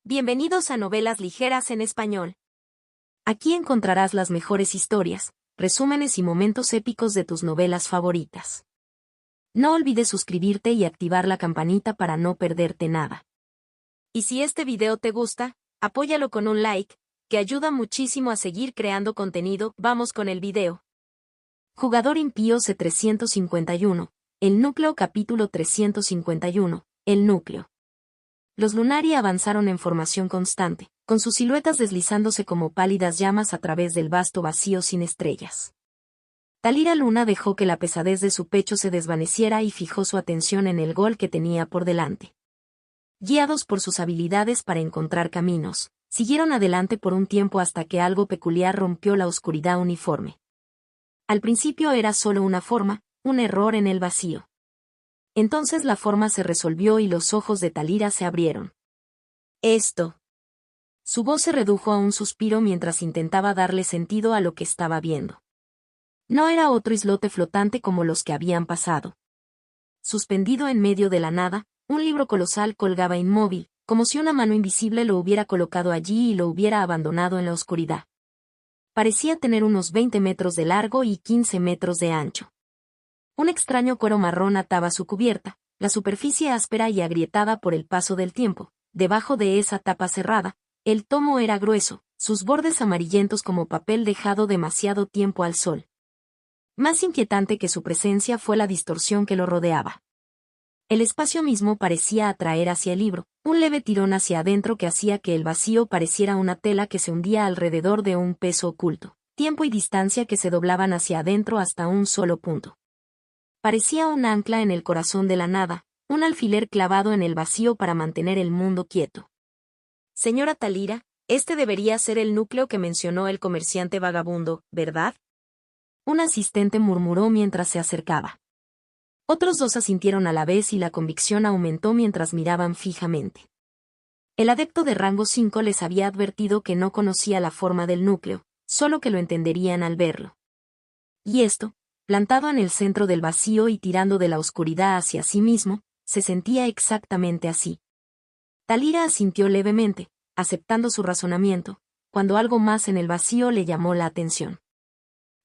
Bienvenidos a Novelas Ligeras en Español. Aquí encontrarás las mejores historias, resúmenes y momentos épicos de tus novelas favoritas. No olvides suscribirte y activar la campanita para no perderte nada. Y si este video te gusta, apóyalo con un like, que ayuda muchísimo a seguir creando contenido. Vamos con el video. Jugador impío C351, el núcleo capítulo 351, el núcleo. Los Lunari avanzaron en formación constante, con sus siluetas deslizándose como pálidas llamas a través del vasto vacío sin estrellas. Talira Luna dejó que la pesadez de su pecho se desvaneciera y fijó su atención en el gol que tenía por delante. Guiados por sus habilidades para encontrar caminos, siguieron adelante por un tiempo hasta que algo peculiar rompió la oscuridad uniforme. Al principio era solo una forma, un error en el vacío. Entonces la forma se resolvió y los ojos de Talira se abrieron. Esto. Su voz se redujo a un suspiro mientras intentaba darle sentido a lo que estaba viendo. No era otro islote flotante como los que habían pasado. Suspendido en medio de la nada, un libro colosal colgaba inmóvil, como si una mano invisible lo hubiera colocado allí y lo hubiera abandonado en la oscuridad. Parecía tener unos 20 metros de largo y 15 metros de ancho. Un extraño cuero marrón ataba su cubierta, la superficie áspera y agrietada por el paso del tiempo. Debajo de esa tapa cerrada, el tomo era grueso, sus bordes amarillentos como papel dejado demasiado tiempo al sol. Más inquietante que su presencia fue la distorsión que lo rodeaba. El espacio mismo parecía atraer hacia el libro, un leve tirón hacia adentro que hacía que el vacío pareciera una tela que se hundía alrededor de un peso oculto, tiempo y distancia que se doblaban hacia adentro hasta un solo punto. Parecía un ancla en el corazón de la nada, un alfiler clavado en el vacío para mantener el mundo quieto. Señora Talira, este debería ser el núcleo que mencionó el comerciante vagabundo, ¿verdad? Un asistente murmuró mientras se acercaba. Otros dos asintieron a la vez y la convicción aumentó mientras miraban fijamente. El adepto de rango 5 les había advertido que no conocía la forma del núcleo, solo que lo entenderían al verlo. Y esto, plantado en el centro del vacío y tirando de la oscuridad hacia sí mismo, se sentía exactamente así. Talira asintió levemente, aceptando su razonamiento, cuando algo más en el vacío le llamó la atención.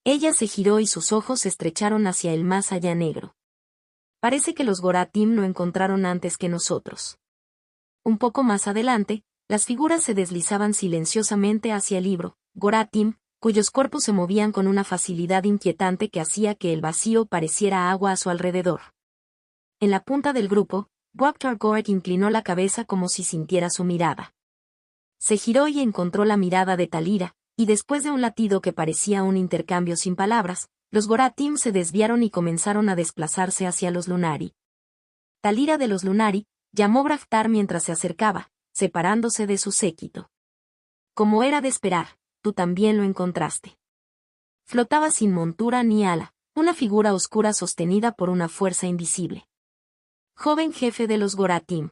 Ella se giró y sus ojos se estrecharon hacia el más allá negro. Parece que los Goratim lo encontraron antes que nosotros. Un poco más adelante, las figuras se deslizaban silenciosamente hacia el libro, Goratim, cuyos cuerpos se movían con una facilidad inquietante que hacía que el vacío pareciera agua a su alrededor. En la punta del grupo, Dr. Gork inclinó la cabeza como si sintiera su mirada. Se giró y encontró la mirada de Talira, y después de un latido que parecía un intercambio sin palabras, los Goratim se desviaron y comenzaron a desplazarse hacia los Lunari. Talira de los Lunari llamó Braftar mientras se acercaba, separándose de su séquito. Como era de esperar, tú también lo encontraste. Flotaba sin montura ni ala, una figura oscura sostenida por una fuerza invisible. Joven jefe de los Goratim.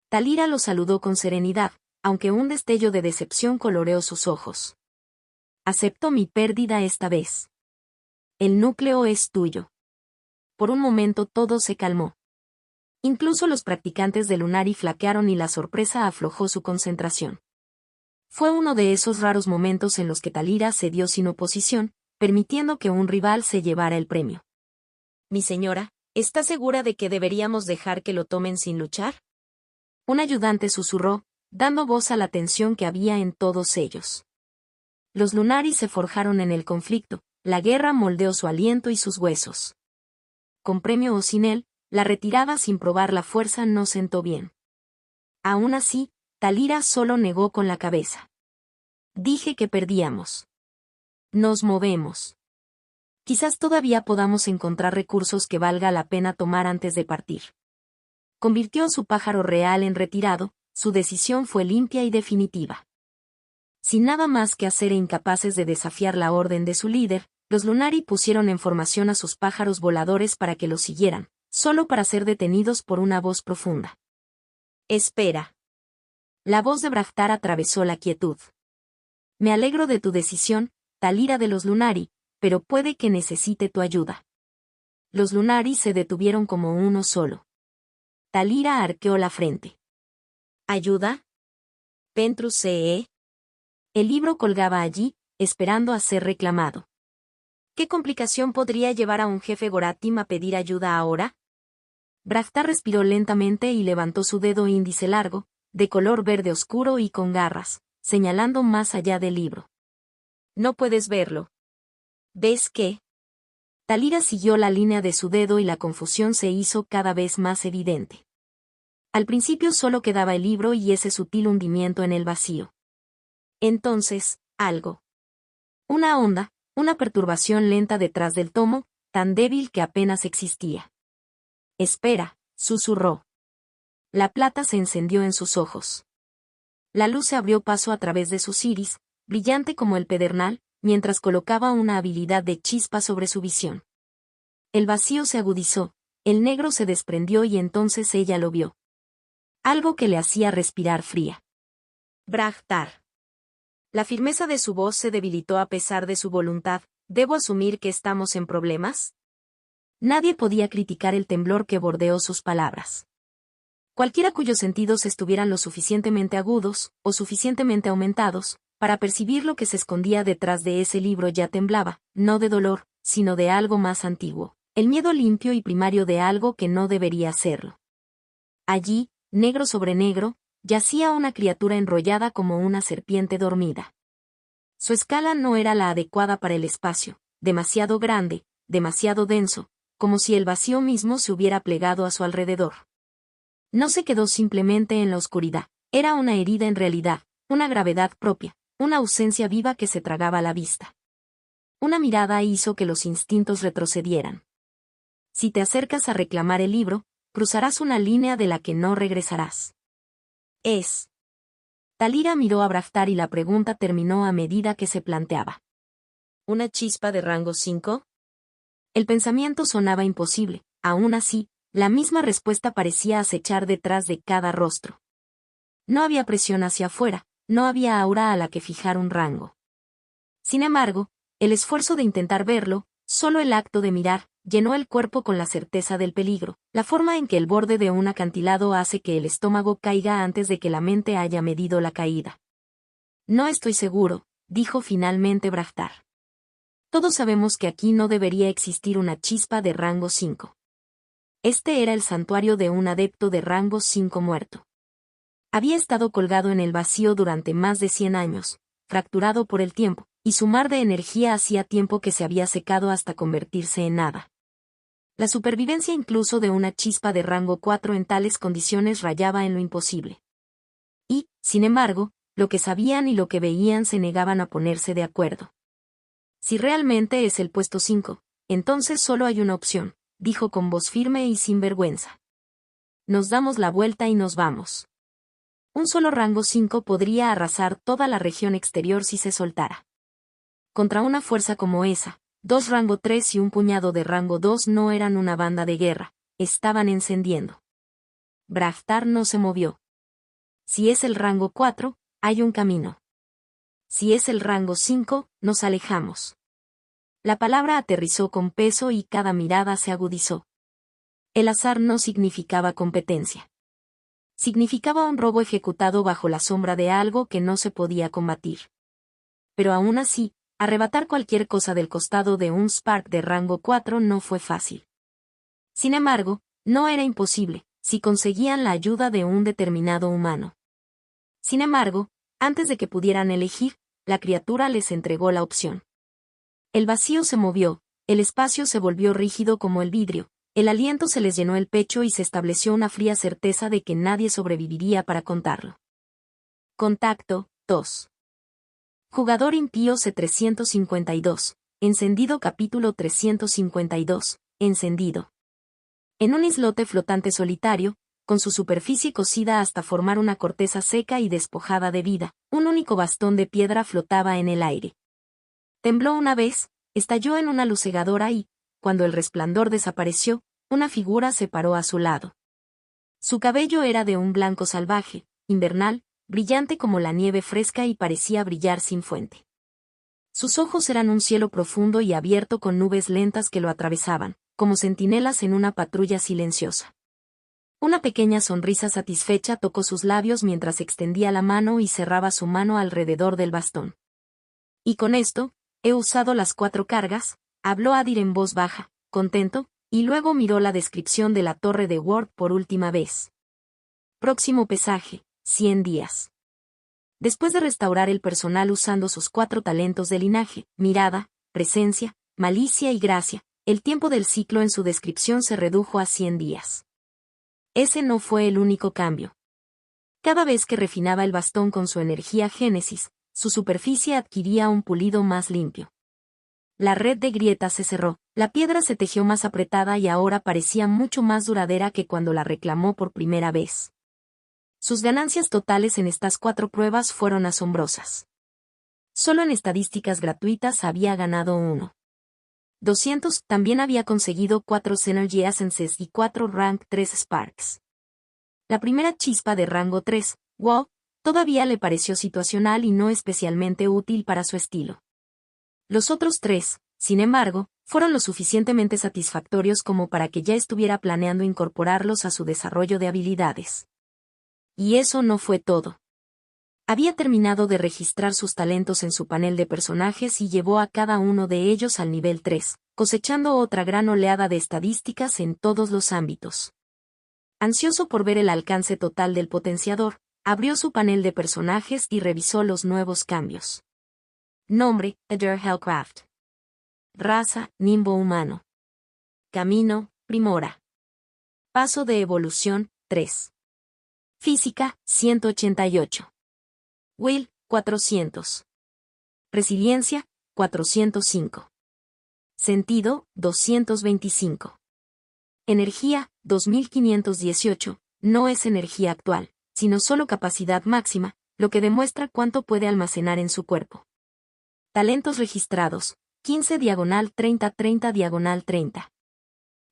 Talira lo saludó con serenidad, aunque un destello de decepción coloreó sus ojos. Acepto mi pérdida esta vez. El núcleo es tuyo. Por un momento todo se calmó. Incluso los practicantes de Lunari flaquearon y la sorpresa aflojó su concentración. Fue uno de esos raros momentos en los que Talira cedió sin oposición, permitiendo que un rival se llevara el premio. Mi señora, ¿está segura de que deberíamos dejar que lo tomen sin luchar? Un ayudante susurró, dando voz a la tensión que había en todos ellos. Los Lunari se forjaron en el conflicto, la guerra moldeó su aliento y sus huesos. Con premio o sin él, la retirada sin probar la fuerza no sentó bien. Aún así, Talira solo negó con la cabeza. Dije que perdíamos. Nos movemos. Quizás todavía podamos encontrar recursos que valga la pena tomar antes de partir. Convirtió a su pájaro real en retirado, su decisión fue limpia y definitiva. Sin nada más que hacer e incapaces de desafiar la orden de su líder, los Lunari pusieron en formación a sus pájaros voladores para que los siguieran, solo para ser detenidos por una voz profunda. Espera. La voz de Braftar atravesó la quietud. Me alegro de tu decisión, Talira de los Lunari, pero puede que necesite tu ayuda. Los Lunari se detuvieron como uno solo. Talira arqueó la frente. ¿Ayuda? Petrus CE. El libro colgaba allí, esperando a ser reclamado. ¿Qué complicación podría llevar a un jefe Goratim a pedir ayuda ahora? Brahtar respiró lentamente y levantó su dedo índice largo, de color verde oscuro y con garras, señalando más allá del libro. No puedes verlo. ¿Ves qué? Talira siguió la línea de su dedo y la confusión se hizo cada vez más evidente. Al principio solo quedaba el libro y ese sutil hundimiento en el vacío. Entonces, algo. Una onda, una perturbación lenta detrás del tomo, tan débil que apenas existía. Espera, susurró. La plata se encendió en sus ojos. La luz se abrió paso a través de sus iris, brillante como el pedernal, mientras colocaba una habilidad de chispa sobre su visión. El vacío se agudizó, el negro se desprendió y entonces ella lo vio. Algo que le hacía respirar fría. Brahtar. La firmeza de su voz se debilitó a pesar de su voluntad. ¿Debo asumir que estamos en problemas? Nadie podía criticar el temblor que bordeó sus palabras. Cualquiera cuyos sentidos estuvieran lo suficientemente agudos, o suficientemente aumentados, para percibir lo que se escondía detrás de ese libro ya temblaba, no de dolor, sino de algo más antiguo, el miedo limpio y primario de algo que no debería serlo. Allí, negro sobre negro, yacía una criatura enrollada como una serpiente dormida. Su escala no era la adecuada para el espacio, demasiado grande, demasiado denso, como si el vacío mismo se hubiera plegado a su alrededor. No se quedó simplemente en la oscuridad, era una herida en realidad, una gravedad propia, una ausencia viva que se tragaba la vista. Una mirada hizo que los instintos retrocedieran. Si te acercas a reclamar el libro, cruzarás una línea de la que no regresarás. Es. Talira miró a Brahtar y la pregunta terminó a medida que se planteaba. ¿Una chispa de rango 5? El pensamiento sonaba imposible, aún así, la misma respuesta parecía acechar detrás de cada rostro. No había presión hacia afuera, no había aura a la que fijar un rango. Sin embargo, el esfuerzo de intentar verlo, solo el acto de mirar, llenó el cuerpo con la certeza del peligro, la forma en que el borde de un acantilado hace que el estómago caiga antes de que la mente haya medido la caída. No estoy seguro, dijo finalmente Brahtar. Todos sabemos que aquí no debería existir una chispa de rango 5. Este era el santuario de un adepto de rango 5 muerto. Había estado colgado en el vacío durante más de 100 años, fracturado por el tiempo, y su mar de energía hacía tiempo que se había secado hasta convertirse en nada. La supervivencia incluso de una chispa de rango 4 en tales condiciones rayaba en lo imposible. Y, sin embargo, lo que sabían y lo que veían se negaban a ponerse de acuerdo. Si realmente es el puesto 5, entonces solo hay una opción, dijo con voz firme y sin vergüenza. Nos damos la vuelta y nos vamos. Un solo rango 5 podría arrasar toda la región exterior si se soltara. Contra una fuerza como esa, 2 rango 3 y un puñado de rango 2 no eran una banda de guerra, estaban encendiendo. Brahtar no se movió. Si es el rango 4, hay un camino. Si es el rango 5, nos alejamos. La palabra aterrizó con peso y cada mirada se agudizó. El azar no significaba competencia. Significaba un robo ejecutado bajo la sombra de algo que no se podía combatir. Pero aún así, arrebatar cualquier cosa del costado de un Spark de rango 4 no fue fácil. Sin embargo, no era imposible, si conseguían la ayuda de un determinado humano. Sin embargo, antes de que pudieran elegir, la criatura les entregó la opción. El vacío se movió, el espacio se volvió rígido como el vidrio, el aliento se les llenó el pecho y se estableció una fría certeza de que nadie sobreviviría para contarlo. Contacto, 2. Jugador impío C352. Encendido capítulo 352. Encendido. En un islote flotante solitario, con su superficie cocida hasta formar una corteza seca y despojada de vida, un único bastón de piedra flotaba en el aire. Tembló una vez, estalló en una luz cegadora y, cuando el resplandor desapareció, una figura se paró a su lado. Su cabello era de un blanco salvaje, invernal, brillante como la nieve fresca y parecía brillar sin fuente. Sus ojos eran un cielo profundo y abierto con nubes lentas que lo atravesaban, como centinelas en una patrulla silenciosa. Una pequeña sonrisa satisfecha tocó sus labios mientras extendía la mano y cerraba su mano alrededor del bastón. Y con esto, he usado las 4 cargas, habló Adir en voz baja, contento, y luego miró la descripción de la torre de Word por última vez. Próximo pesaje, 100 días. Después de restaurar el personal usando sus 4 talentos de linaje, mirada, presencia, malicia y gracia, el tiempo del ciclo en su descripción se redujo a 100 días. Ese no fue el único cambio. Cada vez que refinaba el bastón con su energía Génesis, su superficie adquiría un pulido más limpio. La red de grietas se cerró, la piedra se tejió más apretada y ahora parecía mucho más duradera que cuando la reclamó por primera vez. Sus ganancias totales en estas 4 pruebas fueron asombrosas. Solo en estadísticas gratuitas había ganado 1. 200, también había conseguido 4 Synergy Essences y 4 Rank 3 Sparks. La primera chispa de rango 3, wow, todavía le pareció situacional y no especialmente útil para su estilo. Los otros 3, sin embargo, fueron lo suficientemente satisfactorios como para que ya estuviera planeando incorporarlos a su desarrollo de habilidades. Y eso no fue todo. Había terminado de registrar sus talentos en su panel de personajes y llevó a cada uno de ellos al nivel 3, cosechando otra gran oleada de estadísticas en todos los ámbitos. Ansioso por ver el alcance total del potenciador, abrió su panel de personajes y revisó los nuevos cambios. Nombre, Eder Hellcraft. Raza, Nimbo humano. Camino, Primora. Paso de evolución, 3. Física, 188. Will, 400. Resiliencia, 405. Sentido, 225. Energía, 2518, no es energía actual, sino solo capacidad máxima, lo que demuestra cuánto puede almacenar en su cuerpo. Talentos registrados, 15/30/30/30.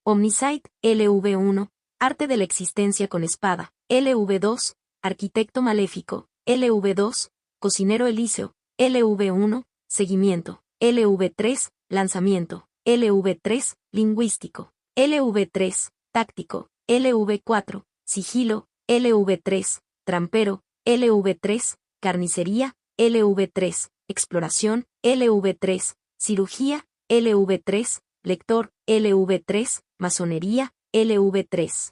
Omniscience, LV1, Arte de la existencia con espada, LV2, Arquitecto maléfico, LV2, Cocinero elíseo, LV1, Seguimiento, LV3, Lanzamiento, LV3, Lingüístico, LV3, Táctico, LV4, Sigilo, LV3, Trampero, LV3, Carnicería, LV3, Exploración, LV3, Cirugía, LV3, Lector, LV3, Masonería, LV3.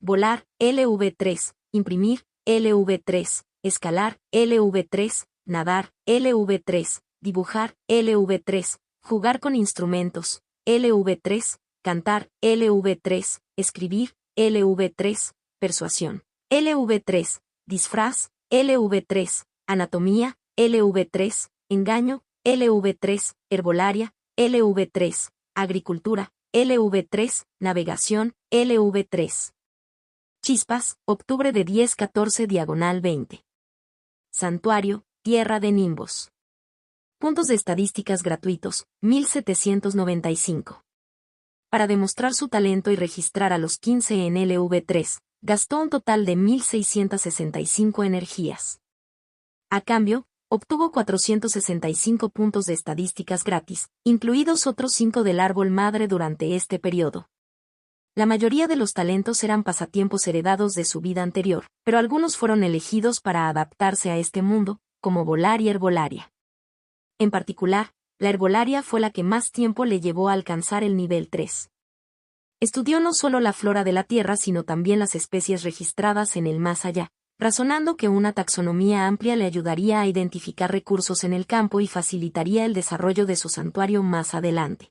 Volar, LV3, Imprimir, LV3, Escalar, LV3, Nadar, LV3, Dibujar, LV3, Jugar con instrumentos, LV3, Cantar, LV3, Escribir, LV3, Persuasión, LV3, Disfraz, LV3, Anatomía, LV3, Engaño, LV3, Herbolaria, LV3, Agricultura, LV3, Navegación, LV3. Chispas, octubre de 10-14/20. Santuario, Tierra de Nimbos. Puntos de estadísticas gratuitos, 1795. Para demostrar su talento y registrar a los 15 en LV3, gastó un total de 1665 energías. A cambio, obtuvo 465 puntos de estadísticas gratis, incluidos otros 5 del árbol madre durante este periodo. La mayoría de los talentos eran pasatiempos heredados de su vida anterior, pero algunos fueron elegidos para adaptarse a este mundo, como volar y herbolaria. En particular, la herbolaria fue la que más tiempo le llevó a alcanzar el nivel 3. Estudió no solo la flora de la Tierra sino también las especies registradas en el más allá, razonando que una taxonomía amplia le ayudaría a identificar recursos en el campo y facilitaría el desarrollo de su santuario más adelante.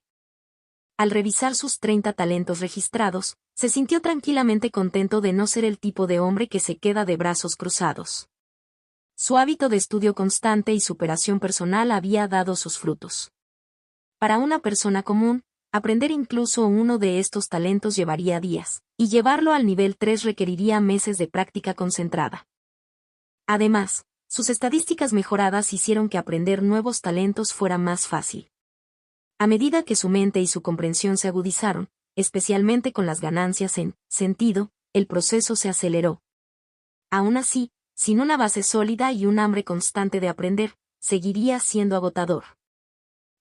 Al revisar sus 30 talentos registrados, se sintió tranquilamente contento de no ser el tipo de hombre que se queda de brazos cruzados. Su hábito de estudio constante y superación personal había dado sus frutos. Para una persona común, aprender incluso uno de estos talentos llevaría días, y llevarlo al nivel 3 requeriría meses de práctica concentrada. Además, sus estadísticas mejoradas hicieron que aprender nuevos talentos fuera más fácil. A medida que su mente y su comprensión se agudizaron, especialmente con las ganancias en sentido, el proceso se aceleró. Aún así, sin una base sólida y un hambre constante de aprender, seguiría siendo agotador.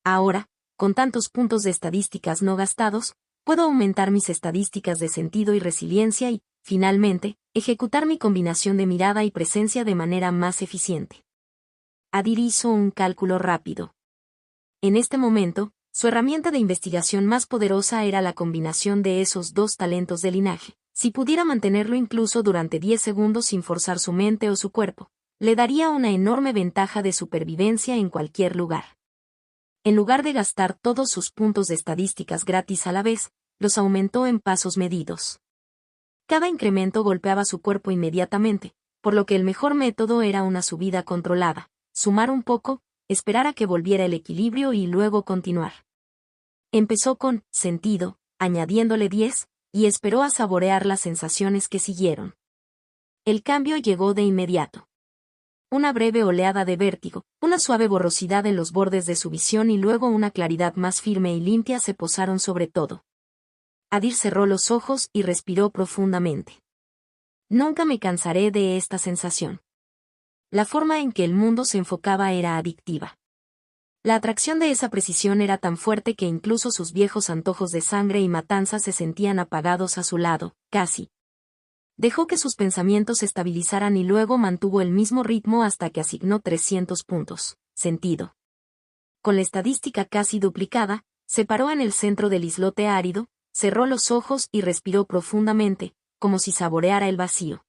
Ahora, con tantos puntos de estadísticas no gastados, puedo aumentar mis estadísticas de sentido y resiliencia y, finalmente, ejecutar mi combinación de mirada y presencia de manera más eficiente. Adir hizo un cálculo rápido. En este momento, su herramienta de investigación más poderosa era la combinación de esos dos talentos de linaje. Si pudiera mantenerlo incluso durante 10 segundos sin forzar su mente o su cuerpo, le daría una enorme ventaja de supervivencia en cualquier lugar. En lugar de gastar todos sus puntos de estadísticas gratis a la vez, los aumentó en pasos medidos. Cada incremento golpeaba su cuerpo inmediatamente, por lo que el mejor método era una subida controlada, sumar un poco, esperar a que volviera el equilibrio y luego continuar. Empezó con sentido, añadiéndole 10, y esperó a saborear las sensaciones que siguieron. El cambio llegó de inmediato. Una breve oleada de vértigo, una suave borrosidad en los bordes de su visión y luego una claridad más firme y limpia se posaron sobre todo. Adir cerró los ojos y respiró profundamente. Nunca me cansaré de esta sensación. La forma en que el mundo se enfocaba era adictiva. La atracción de esa precisión era tan fuerte que incluso sus viejos antojos de sangre y matanza se sentían apagados a su lado, casi. Dejó que sus pensamientos se estabilizaran y luego mantuvo el mismo ritmo hasta que asignó 300 puntos. Sentido. Con la estadística casi duplicada, se paró en el centro del islote árido, cerró los ojos y respiró profundamente, como si saboreara el vacío.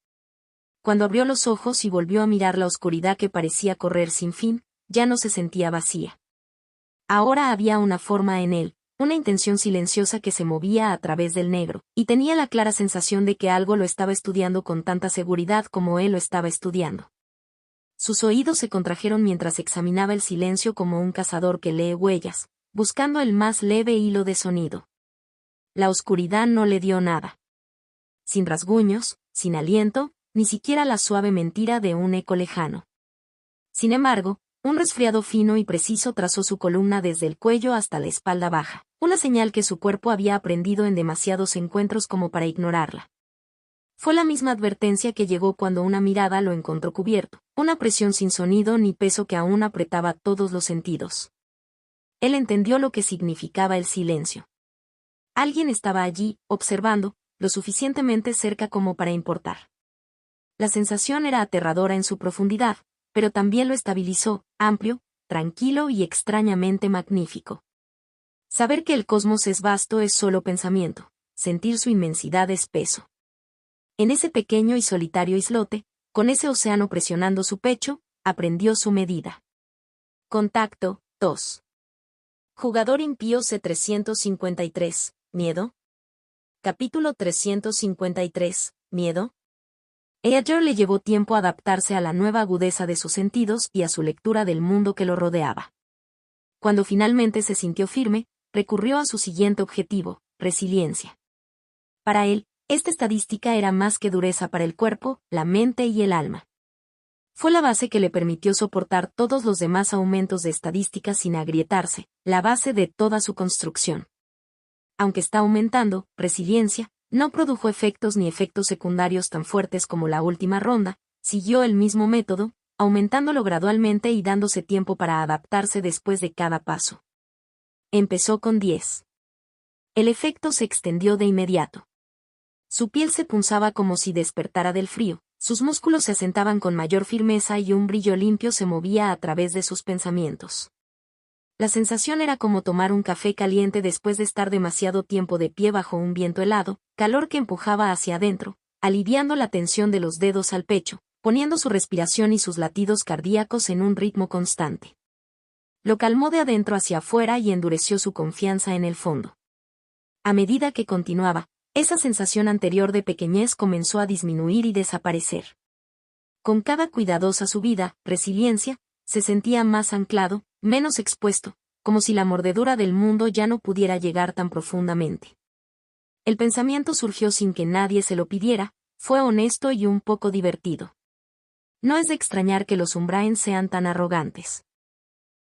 Cuando abrió los ojos y volvió a mirar la oscuridad que parecía correr sin fin, ya no se sentía vacía. Ahora había una forma en él, una intención silenciosa que se movía a través del negro, y tenía la clara sensación de que algo lo estaba estudiando con tanta seguridad como él lo estaba estudiando. Sus oídos se contrajeron mientras examinaba el silencio como un cazador que lee huellas, buscando el más leve hilo de sonido. La oscuridad no le dio nada. Sin rasguños, sin aliento, ni siquiera la suave mentira de un eco lejano. Sin embargo, un resfriado fino y preciso trazó su columna desde el cuello hasta la espalda baja, una señal que su cuerpo había aprendido en demasiados encuentros como para ignorarla. Fue la misma advertencia que llegó cuando una mirada lo encontró cubierto, una presión sin sonido ni peso que aún apretaba todos los sentidos. Él entendió lo que significaba el silencio. Alguien estaba allí, observando, lo suficientemente cerca como para importar. La sensación era aterradora en su profundidad, pero también lo estabilizó, amplio, tranquilo y extrañamente magnífico. Saber que el cosmos es vasto es solo pensamiento, sentir su inmensidad es peso. En ese pequeño y solitario islote, con ese océano presionando su pecho, aprendió su medida. Contacto, 2. Jugador impío C353, miedo. Capítulo 353, miedo. Ayer le llevó tiempo adaptarse a la nueva agudeza de sus sentidos y a su lectura del mundo que lo rodeaba. Cuando finalmente se sintió firme, recurrió a su siguiente objetivo, resiliencia. Para él, esta estadística era más que dureza para el cuerpo, la mente y el alma. Fue la base que le permitió soportar todos los demás aumentos de estadística sin agrietarse, la base de toda su construcción. Aunque está aumentando, resiliencia, no produjo efectos ni efectos secundarios tan fuertes como la última ronda, siguió el mismo método, aumentándolo gradualmente y dándose tiempo para adaptarse después de cada paso. Empezó con 10. El efecto se extendió de inmediato. Su piel se punzaba como si despertara del frío, sus músculos se asentaban con mayor firmeza y un brillo limpio se movía a través de sus pensamientos. La sensación era como tomar un café caliente después de estar demasiado tiempo de pie bajo un viento helado, calor que empujaba hacia adentro, aliviando la tensión de los dedos al pecho, poniendo su respiración y sus latidos cardíacos en un ritmo constante. Lo calmó de adentro hacia afuera y endureció su confianza en el fondo. A medida que continuaba, esa sensación anterior de pequeñez comenzó a disminuir y desaparecer. Con cada cuidadosa subida, resiliencia, se sentía más anclado, menos expuesto, como si la mordedura del mundo ya no pudiera llegar tan profundamente. El pensamiento surgió sin que nadie se lo pidiera, fue honesto y un poco divertido. No es de extrañar que los Umbraen sean tan arrogantes.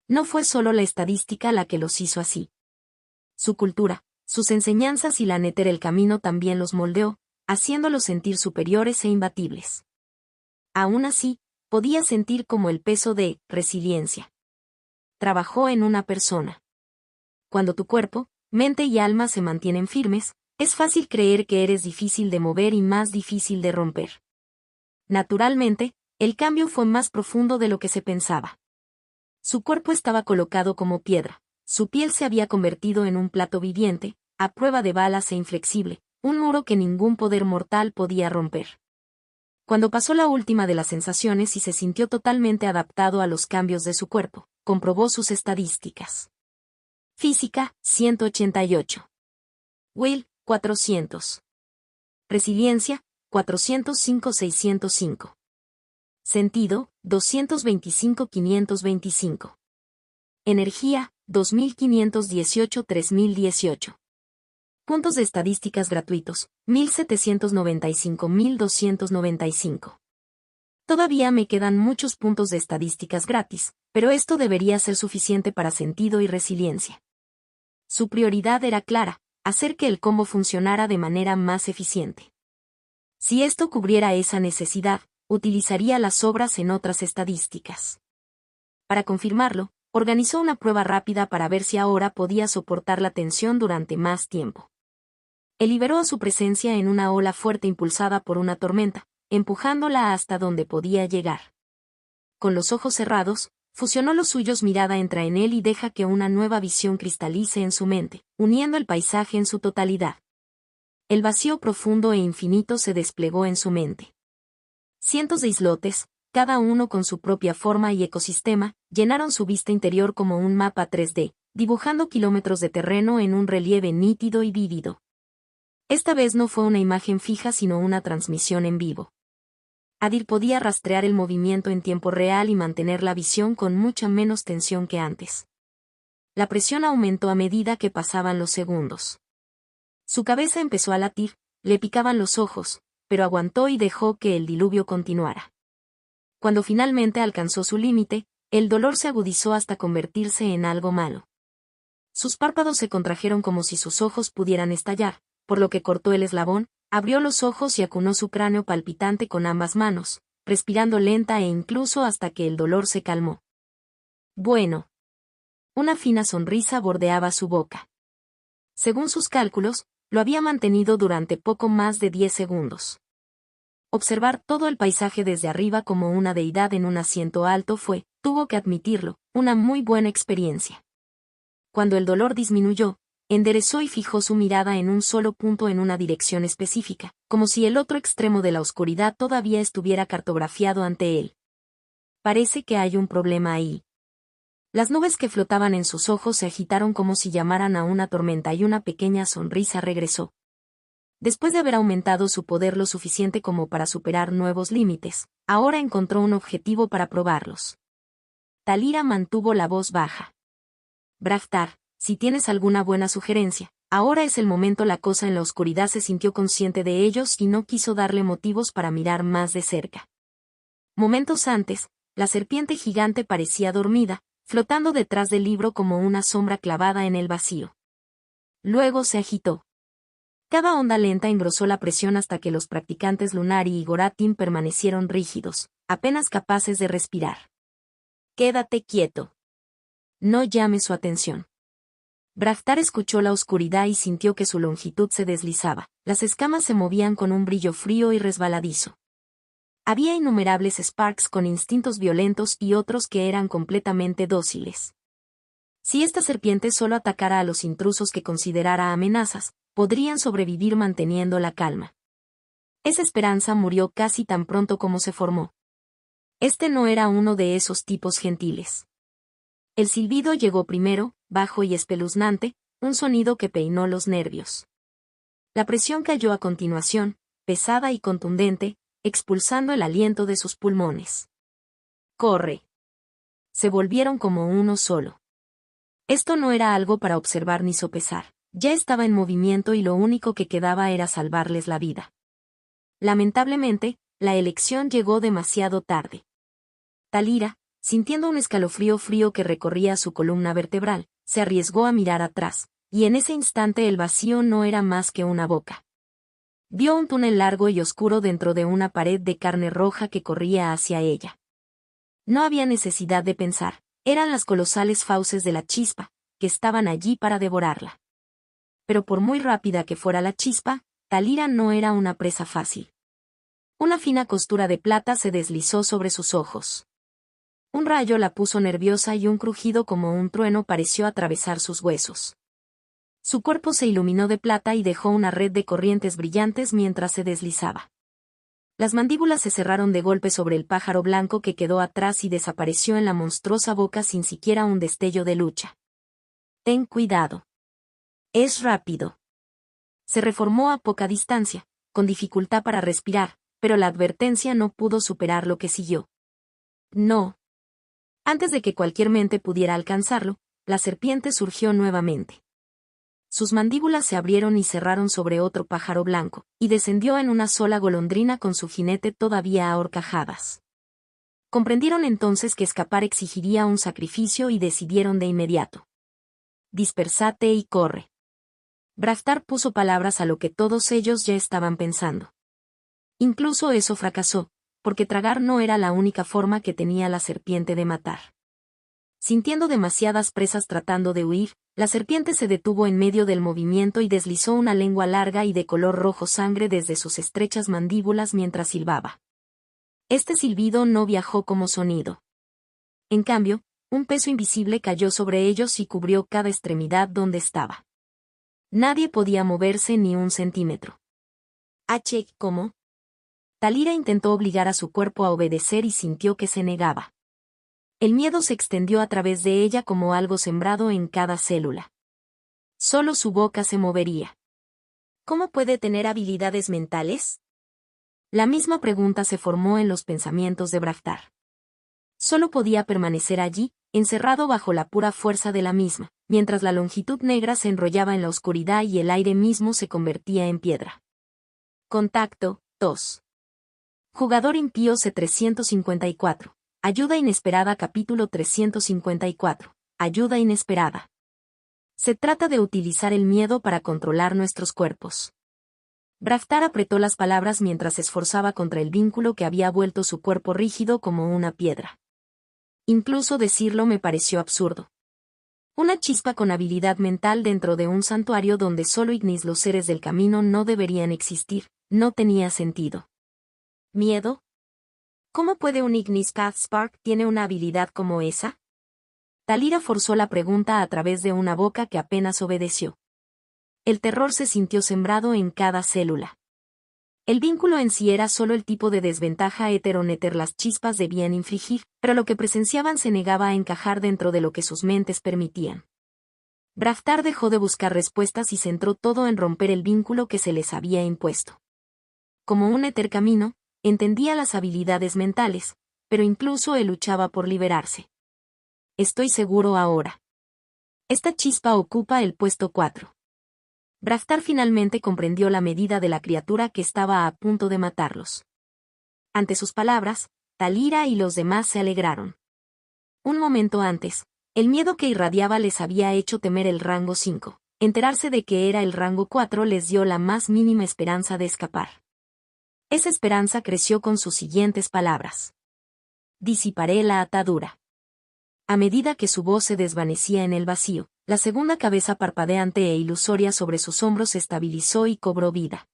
No fue solo la estadística la que los hizo así. Su cultura, sus enseñanzas y la Nether el camino también los moldeó, haciéndolos sentir superiores e imbatibles. Aún así, podía sentir como el peso de resiliencia. Trabajó en una persona. Cuando tu cuerpo, mente y alma se mantienen firmes, Es fácil creer que eres difícil de mover y más difícil de romper. Naturalmente, el cambio fue más profundo de lo que se pensaba. Su cuerpo estaba colocado como piedra, su piel se había convertido en un plato viviente, a prueba de balas e inflexible, un muro que ningún poder mortal podía romper. Cuando pasó la última de las sensaciones y se sintió totalmente adaptado a los cambios de su cuerpo, comprobó sus estadísticas. Física, 188. Will, 400. Resiliencia, 405-605. Sentido, 225-525. Energía, 2518-3018. Puntos de estadísticas gratuitos, 1795-1295. Todavía me quedan muchos puntos de estadísticas gratis, pero esto debería ser suficiente para sentido y resiliencia. Su prioridad era clara, hacer que el combo funcionara de manera más eficiente. Si esto cubriera esa necesidad, utilizaría las sobras en otras estadísticas. Para confirmarlo, organizó una prueba rápida para ver si ahora podía soportar la tensión durante más tiempo. Él liberó a su presencia en una ola fuerte impulsada por una tormenta, empujándola hasta donde podía llegar. Con los ojos cerrados, fusionó los suyos, mirada entra en él y deja que una nueva visión cristalice en su mente, uniendo el paisaje en su totalidad. El vacío profundo e infinito se desplegó en su mente. Cientos de islotes, cada uno con su propia forma y ecosistema, llenaron su vista interior como un mapa 3D, dibujando kilómetros de terreno en un relieve nítido y vívido. Esta vez no fue una imagen fija sino una transmisión en vivo. Adil podía rastrear el movimiento en tiempo real y mantener la visión con mucha menos tensión que antes. La presión aumentó a medida que pasaban los segundos. Su cabeza empezó a latir, le picaban los ojos, pero aguantó y dejó que el diluvio continuara. Cuando finalmente alcanzó su límite, el dolor se agudizó hasta convertirse en algo malo. Sus párpados se contrajeron como si sus ojos pudieran estallar, por lo que cortó el eslabón, abrió los ojos y acunó su cráneo palpitante con ambas manos, respirando lenta e incluso hasta que el dolor se calmó. Bueno. Una fina sonrisa bordeaba su boca. Según sus cálculos, lo había mantenido durante poco más de 10 segundos. Observar todo el paisaje desde arriba como una deidad en un asiento alto fue, tuvo que admitirlo, una muy buena experiencia. Cuando el dolor disminuyó, enderezó y fijó su mirada en un solo punto en una dirección específica, como si el otro extremo de la oscuridad todavía estuviera cartografiado ante él. Parece que hay un problema ahí. Las nubes que flotaban en sus ojos se agitaron como si llamaran a una tormenta y una pequeña sonrisa regresó. Después de haber aumentado su poder lo suficiente como para superar nuevos límites, ahora encontró un objetivo para probarlos. Talira mantuvo la voz baja. Braftar, si tienes alguna buena sugerencia, ahora es el momento. La cosa en la oscuridad se sintió consciente de ellos y no quiso darle motivos para mirar más de cerca. Momentos antes, la serpiente gigante parecía dormida, flotando detrás del libro como una sombra clavada en el vacío. Luego se agitó. Cada onda lenta engrosó la presión hasta que los practicantes Lunari y Goratin permanecieron rígidos, apenas capaces de respirar. Quédate quieto. No llame su atención. Braftar escuchó la oscuridad y sintió que su longitud se deslizaba, las escamas se movían con un brillo frío y resbaladizo. Había innumerables Sparks con instintos violentos y otros que eran completamente dóciles. Si esta serpiente solo atacara a los intrusos que considerara amenazas, podrían sobrevivir manteniendo la calma. Esa esperanza murió casi tan pronto como se formó. Este no era uno de esos tipos gentiles. El silbido llegó primero, bajo y espeluznante, un sonido que peinó los nervios. La presión cayó a continuación, pesada y contundente, expulsando el aliento de sus pulmones. ¡Corre! Se volvieron como uno solo. Esto no era algo para observar ni sopesar, ya estaba en movimiento y lo único que quedaba era salvarles la vida. Lamentablemente, la elección llegó demasiado tarde. Talira, sintiendo un escalofrío frío que recorría su columna vertebral, se arriesgó a mirar atrás, y en ese instante el vacío no era más que una boca. Vio un túnel largo y oscuro dentro de una pared de carne roja que corría hacia ella. No había necesidad de pensar, eran las colosales fauces de la chispa, que estaban allí para devorarla. Pero por muy rápida que fuera la chispa, Talira no era una presa fácil. Una fina costura de plata se deslizó sobre sus ojos. Un rayo la puso nerviosa y un crujido como un trueno pareció atravesar sus huesos. Su cuerpo se iluminó de plata y dejó una red de corrientes brillantes mientras se deslizaba. Las mandíbulas se cerraron de golpe sobre el pájaro blanco que quedó atrás y desapareció en la monstruosa boca sin siquiera un destello de lucha. Ten cuidado. Es rápido. Se reformó a poca distancia, con dificultad para respirar, pero la advertencia no pudo superar lo que siguió. No. Antes de que cualquier mente pudiera alcanzarlo, la serpiente surgió nuevamente. Sus mandíbulas se abrieron y cerraron sobre otro pájaro blanco, y descendió en una sola golondrina con su jinete todavía a horcajadas. Comprendieron entonces que escapar exigiría un sacrificio y decidieron de inmediato. Dispersate y corre. Braftar puso palabras a lo que todos ellos ya estaban pensando. Incluso eso fracasó, porque tragar no era la única forma que tenía la serpiente de matar. Sintiendo demasiadas presas tratando de huir, la serpiente se detuvo en medio del movimiento y deslizó una lengua larga y de color rojo sangre desde sus estrechas mandíbulas mientras silbaba. Este silbido no viajó como sonido. En cambio, un peso invisible cayó sobre ellos y cubrió cada extremidad donde estaba. Nadie podía moverse ni un centímetro. ¿Cómo? Talira intentó obligar a su cuerpo a obedecer y sintió que se negaba. El miedo se extendió a través de ella como algo sembrado en cada célula. Solo su boca se movería. ¿Cómo puede tener habilidades mentales? La misma pregunta se formó en los pensamientos de Braftar. Solo podía permanecer allí, encerrado bajo la pura fuerza de la misma, mientras la longitud negra se enrollaba en la oscuridad y el aire mismo se convertía en piedra. Contacto, tos. Jugador impío C354. Ayuda inesperada capítulo 354. Ayuda inesperada. Se trata de utilizar el miedo para controlar nuestros cuerpos. Braftar apretó las palabras mientras se esforzaba contra el vínculo que había vuelto su cuerpo rígido como una piedra. Incluso decirlo me pareció absurdo. Una chispa con habilidad mental dentro de un santuario donde solo Ignis los seres del camino no deberían existir, no tenía sentido. ¿Miedo? ¿Cómo puede un Ignis Path Spark tiene una habilidad como esa? Talira forzó la pregunta a través de una boca que apenas obedeció. El terror se sintió sembrado en cada célula. El vínculo en sí era solo el tipo de desventaja heteronéter las chispas debían infligir, pero lo que presenciaban se negaba a encajar dentro de lo que sus mentes permitían. Braftar dejó de buscar respuestas y centró todo en romper el vínculo que se les había impuesto. Como un éter camino, entendía las habilidades mentales, pero incluso él luchaba por liberarse. Estoy seguro ahora. Esta chispa ocupa el puesto 4. Braftar finalmente comprendió la medida de la criatura que estaba a punto de matarlos. Ante sus palabras, Talira y los demás se alegraron. Un momento antes, el miedo que irradiaba les había hecho temer el rango 5. Enterarse de que era el rango 4 les dio la más mínima esperanza de escapar. Esa esperanza creció con sus siguientes palabras. Disiparé la atadura. A medida que su voz se desvanecía en el vacío, la segunda cabeza parpadeante e ilusoria sobre sus hombros se estabilizó y cobró vida.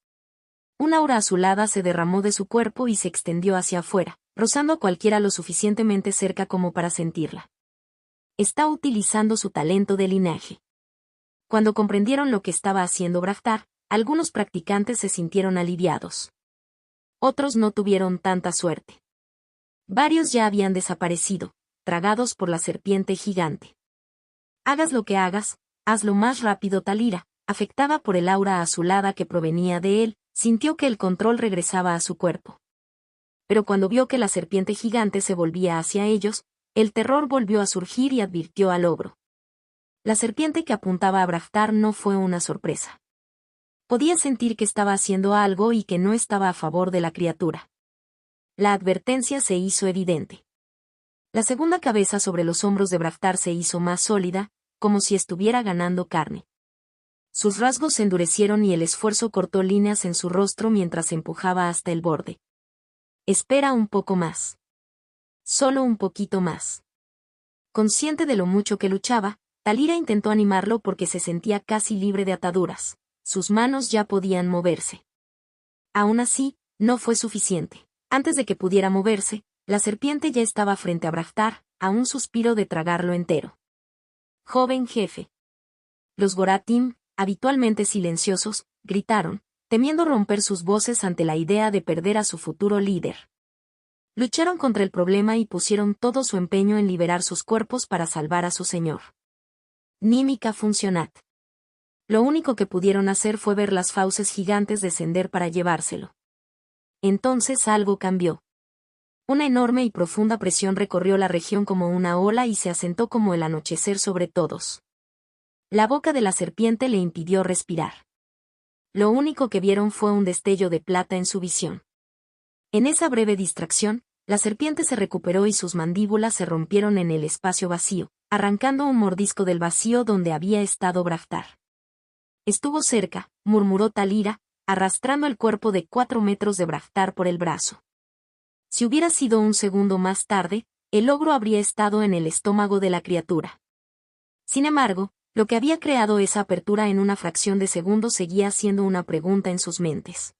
Un aura azulada se derramó de su cuerpo y se extendió hacia afuera, rozando a cualquiera lo suficientemente cerca como para sentirla. Está utilizando su talento de linaje. Cuando comprendieron lo que estaba haciendo Braftar, algunos practicantes se sintieron aliviados. Otros no tuvieron tanta suerte. Varios ya habían desaparecido, tragados por la serpiente gigante. Hagas lo que hagas, hazlo más rápido. Talira, afectada por el aura azulada que provenía de él, sintió que el control regresaba a su cuerpo. Pero cuando vio que la serpiente gigante se volvía hacia ellos, el terror volvió a surgir y advirtió al ogro. La serpiente que apuntaba a Braftar no fue una sorpresa. Podía sentir que estaba haciendo algo y que no estaba a favor de la criatura. La advertencia se hizo evidente. La segunda cabeza sobre los hombros de Braftar se hizo más sólida, como si estuviera ganando carne. Sus rasgos se endurecieron y el esfuerzo cortó líneas en su rostro mientras se empujaba hasta el borde. Espera un poco más. Solo un poquito más. Consciente de lo mucho que luchaba, Talira intentó animarlo porque se sentía casi libre de ataduras. Sus manos ya podían moverse. Aún así, no fue suficiente. Antes de que pudiera moverse, la serpiente ya estaba frente a Braftar, a un suspiro de tragarlo entero. Joven jefe. Los Goratim, habitualmente silenciosos, gritaron, temiendo romper sus voces ante la idea de perder a su futuro líder. Lucharon contra el problema y pusieron todo su empeño en liberar sus cuerpos para salvar a su señor. Nímica funcionat. Lo único que pudieron hacer fue ver las fauces gigantes descender para llevárselo. Entonces algo cambió. Una enorme y profunda presión recorrió la región como una ola y se asentó como el anochecer sobre todos. La boca de la serpiente le impidió respirar. Lo único que vieron fue un destello de plata en su visión. En esa breve distracción, la serpiente se recuperó y sus mandíbulas se rompieron en el espacio vacío, arrancando un mordisco del vacío donde había estado Braftar. Estuvo cerca, murmuró Talira, arrastrando el cuerpo de 4 metros de Braftar por el brazo. Si hubiera sido un segundo más tarde, el ogro habría estado en el estómago de la criatura. Sin embargo, lo que había creado esa apertura en una fracción de segundo seguía siendo una pregunta en sus mentes.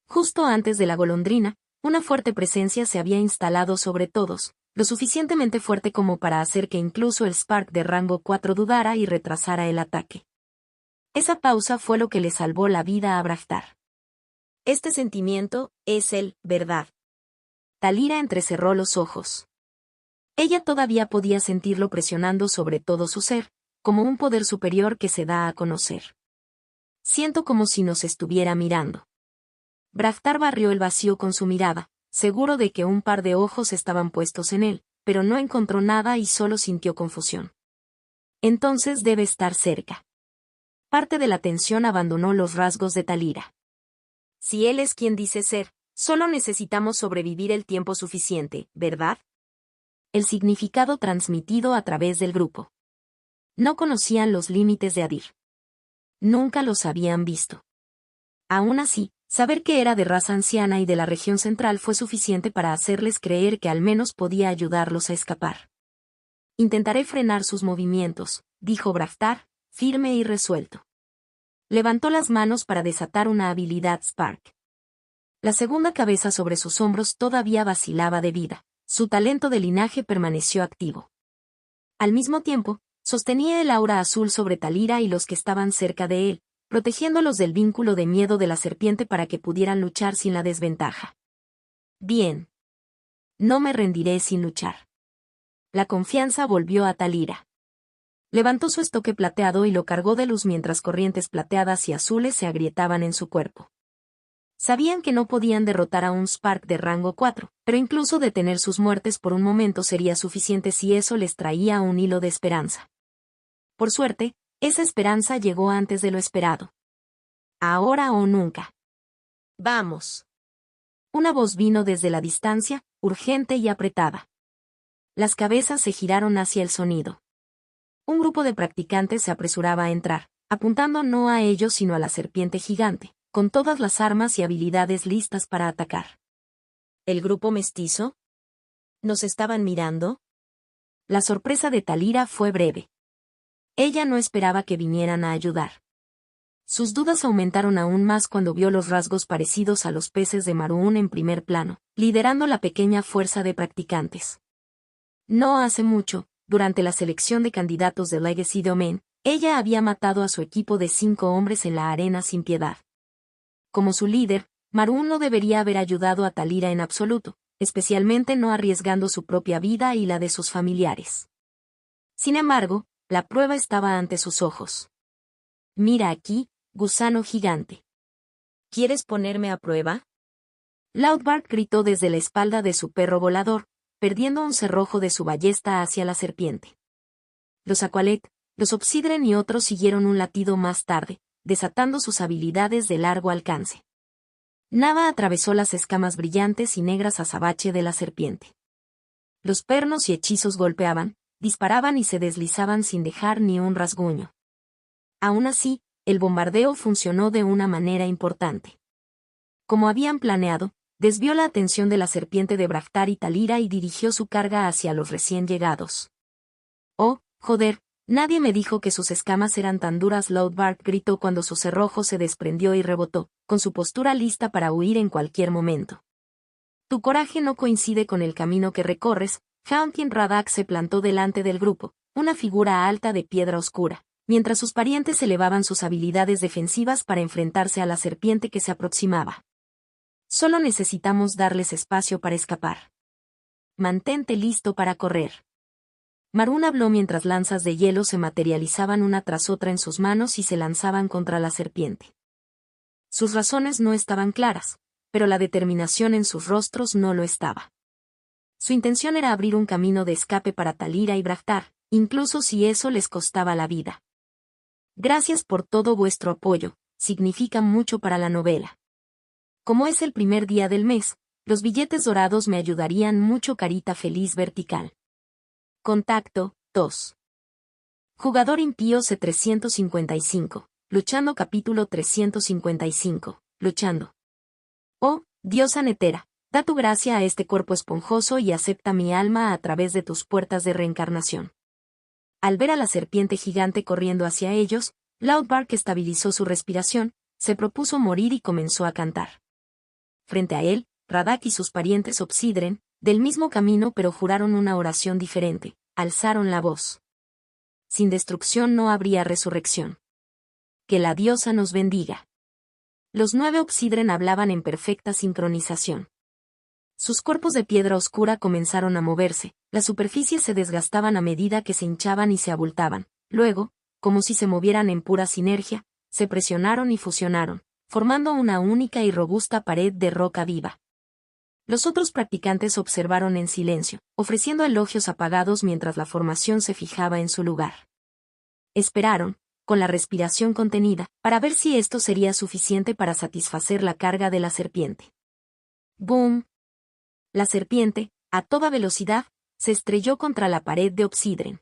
Justo antes de la golondrina, una fuerte presencia se había instalado sobre todos, lo suficientemente fuerte como para hacer que incluso el Spark de rango 4 dudara y retrasara el ataque. Esa pausa fue lo que le salvó la vida a Braftar. Este sentimiento es el verdad. Talira entrecerró los ojos. Ella todavía podía sentirlo presionando sobre todo su ser, como un poder superior que se da a conocer. Siento como si nos estuviera mirando. Braftar barrió el vacío con su mirada, seguro de que un par de ojos estaban puestos en él, pero no encontró nada y solo sintió confusión. Entonces debe estar cerca. Parte de la tensión abandonó los rasgos de Talira. Si él es quien dice ser, solo necesitamos sobrevivir el tiempo suficiente, ¿verdad? El significado transmitido a través del grupo. No conocían los límites de Adir. Nunca los habían visto. Aún así, saber que era de raza anciana y de la región central fue suficiente para hacerles creer que al menos podía ayudarlos a escapar. Intentaré frenar sus movimientos, dijo Braftar, firme y resuelto. Levantó las manos para desatar una habilidad Spark. La segunda cabeza sobre sus hombros todavía vacilaba de vida, su talento de linaje permaneció activo. Al mismo tiempo, sostenía el aura azul sobre Talira y los que estaban cerca de él, protegiéndolos del vínculo de miedo de la serpiente para que pudieran luchar sin la desventaja. Bien. No me rendiré sin luchar. La confianza volvió a Talira. Levantó su estoque plateado y lo cargó de luz mientras corrientes plateadas y azules se agrietaban en su cuerpo. Sabían que no podían derrotar a un Spark de rango 4, pero incluso detener sus muertes por un momento sería suficiente si eso les traía un hilo de esperanza. Por suerte, esa esperanza llegó antes de lo esperado. Ahora o nunca. Vamos. Una voz vino desde la distancia, urgente y apretada. Las cabezas se giraron hacia el sonido. Un grupo de practicantes se apresuraba a entrar, apuntando no a ellos sino a la serpiente gigante, con todas las armas y habilidades listas para atacar. ¿El grupo mestizo? ¿Nos estaban mirando? La sorpresa de Talira fue breve. Ella no esperaba que vinieran a ayudar. Sus dudas aumentaron aún más cuando vio los rasgos parecidos a los peces de Maroon en primer plano, liderando la pequeña fuerza de practicantes. No hace mucho, durante la selección de candidatos de Legacy Domain, ella había matado a su equipo de 5 hombres en la arena sin piedad. Como su líder, Maroon no debería haber ayudado a Talira en absoluto, especialmente no arriesgando su propia vida y la de sus familiares. Sin embargo, la prueba estaba ante sus ojos. Mira aquí, gusano gigante. ¿Quieres ponerme a prueba? Loudbark gritó desde la espalda de su perro volador, perdiendo un cerrojo de su ballesta hacia la serpiente. Los Aqualet, los Obsidren y otros siguieron un latido más tarde, desatando sus habilidades de largo alcance. Nava atravesó las escamas brillantes y negras azabache de la serpiente. Los pernos y hechizos golpeaban, disparaban y se deslizaban sin dejar ni un rasguño. Aún así, el bombardeo funcionó de una manera importante. Como habían planeado, desvió la atención de la serpiente de Braftar y Talira y dirigió su carga hacia los recién llegados. Oh, joder, Nadie me dijo que sus escamas eran tan duras. Loudbark gritó cuando su cerrojo se desprendió y rebotó, con su postura lista para huir en cualquier momento. Tu coraje no coincide con el camino que recorres. Haunkin Radak se plantó delante del grupo, una figura alta de piedra oscura, mientras sus parientes elevaban sus habilidades defensivas para enfrentarse a la serpiente que se aproximaba. Solo necesitamos darles espacio para escapar. Mantente listo para correr. Marún habló mientras lanzas de hielo se materializaban una tras otra en sus manos y se lanzaban contra la serpiente. Sus razones no estaban claras, pero la determinación en sus rostros no lo estaba. Su intención era abrir un camino de escape para Talira y Brahtar, incluso si eso les costaba la vida. Gracias por todo vuestro apoyo, significa mucho para la novela. Como es el primer día del mes, los billetes dorados me ayudarían mucho. Carita feliz vertical. Contacto, 2. Jugador impío C355, luchando capítulo 355, luchando. Oh, diosa netera, da tu gracia a este cuerpo esponjoso y acepta mi alma a través de tus puertas de reencarnación. Al ver a la serpiente gigante corriendo hacia ellos, Loudbark estabilizó su respiración, se propuso morir y comenzó a cantar. Frente a él, Radak y sus parientes Obsidren, del mismo camino pero juraron una oración diferente, alzaron la voz. Sin destrucción no habría resurrección. Que la diosa nos bendiga. Los 9 Obsidren hablaban en perfecta sincronización. Sus cuerpos de piedra oscura comenzaron a moverse, las superficies se desgastaban a medida que se hinchaban y se abultaban, luego, como si se movieran en pura sinergia, se presionaron y fusionaron, formando una única y robusta pared de roca viva. Los otros practicantes observaron en silencio, ofreciendo elogios apagados mientras la formación se fijaba en su lugar. Esperaron, con la respiración contenida, para ver si esto sería suficiente para satisfacer la carga de la serpiente. ¡Boom! La serpiente, a toda velocidad, se estrelló contra la pared de Obsidren.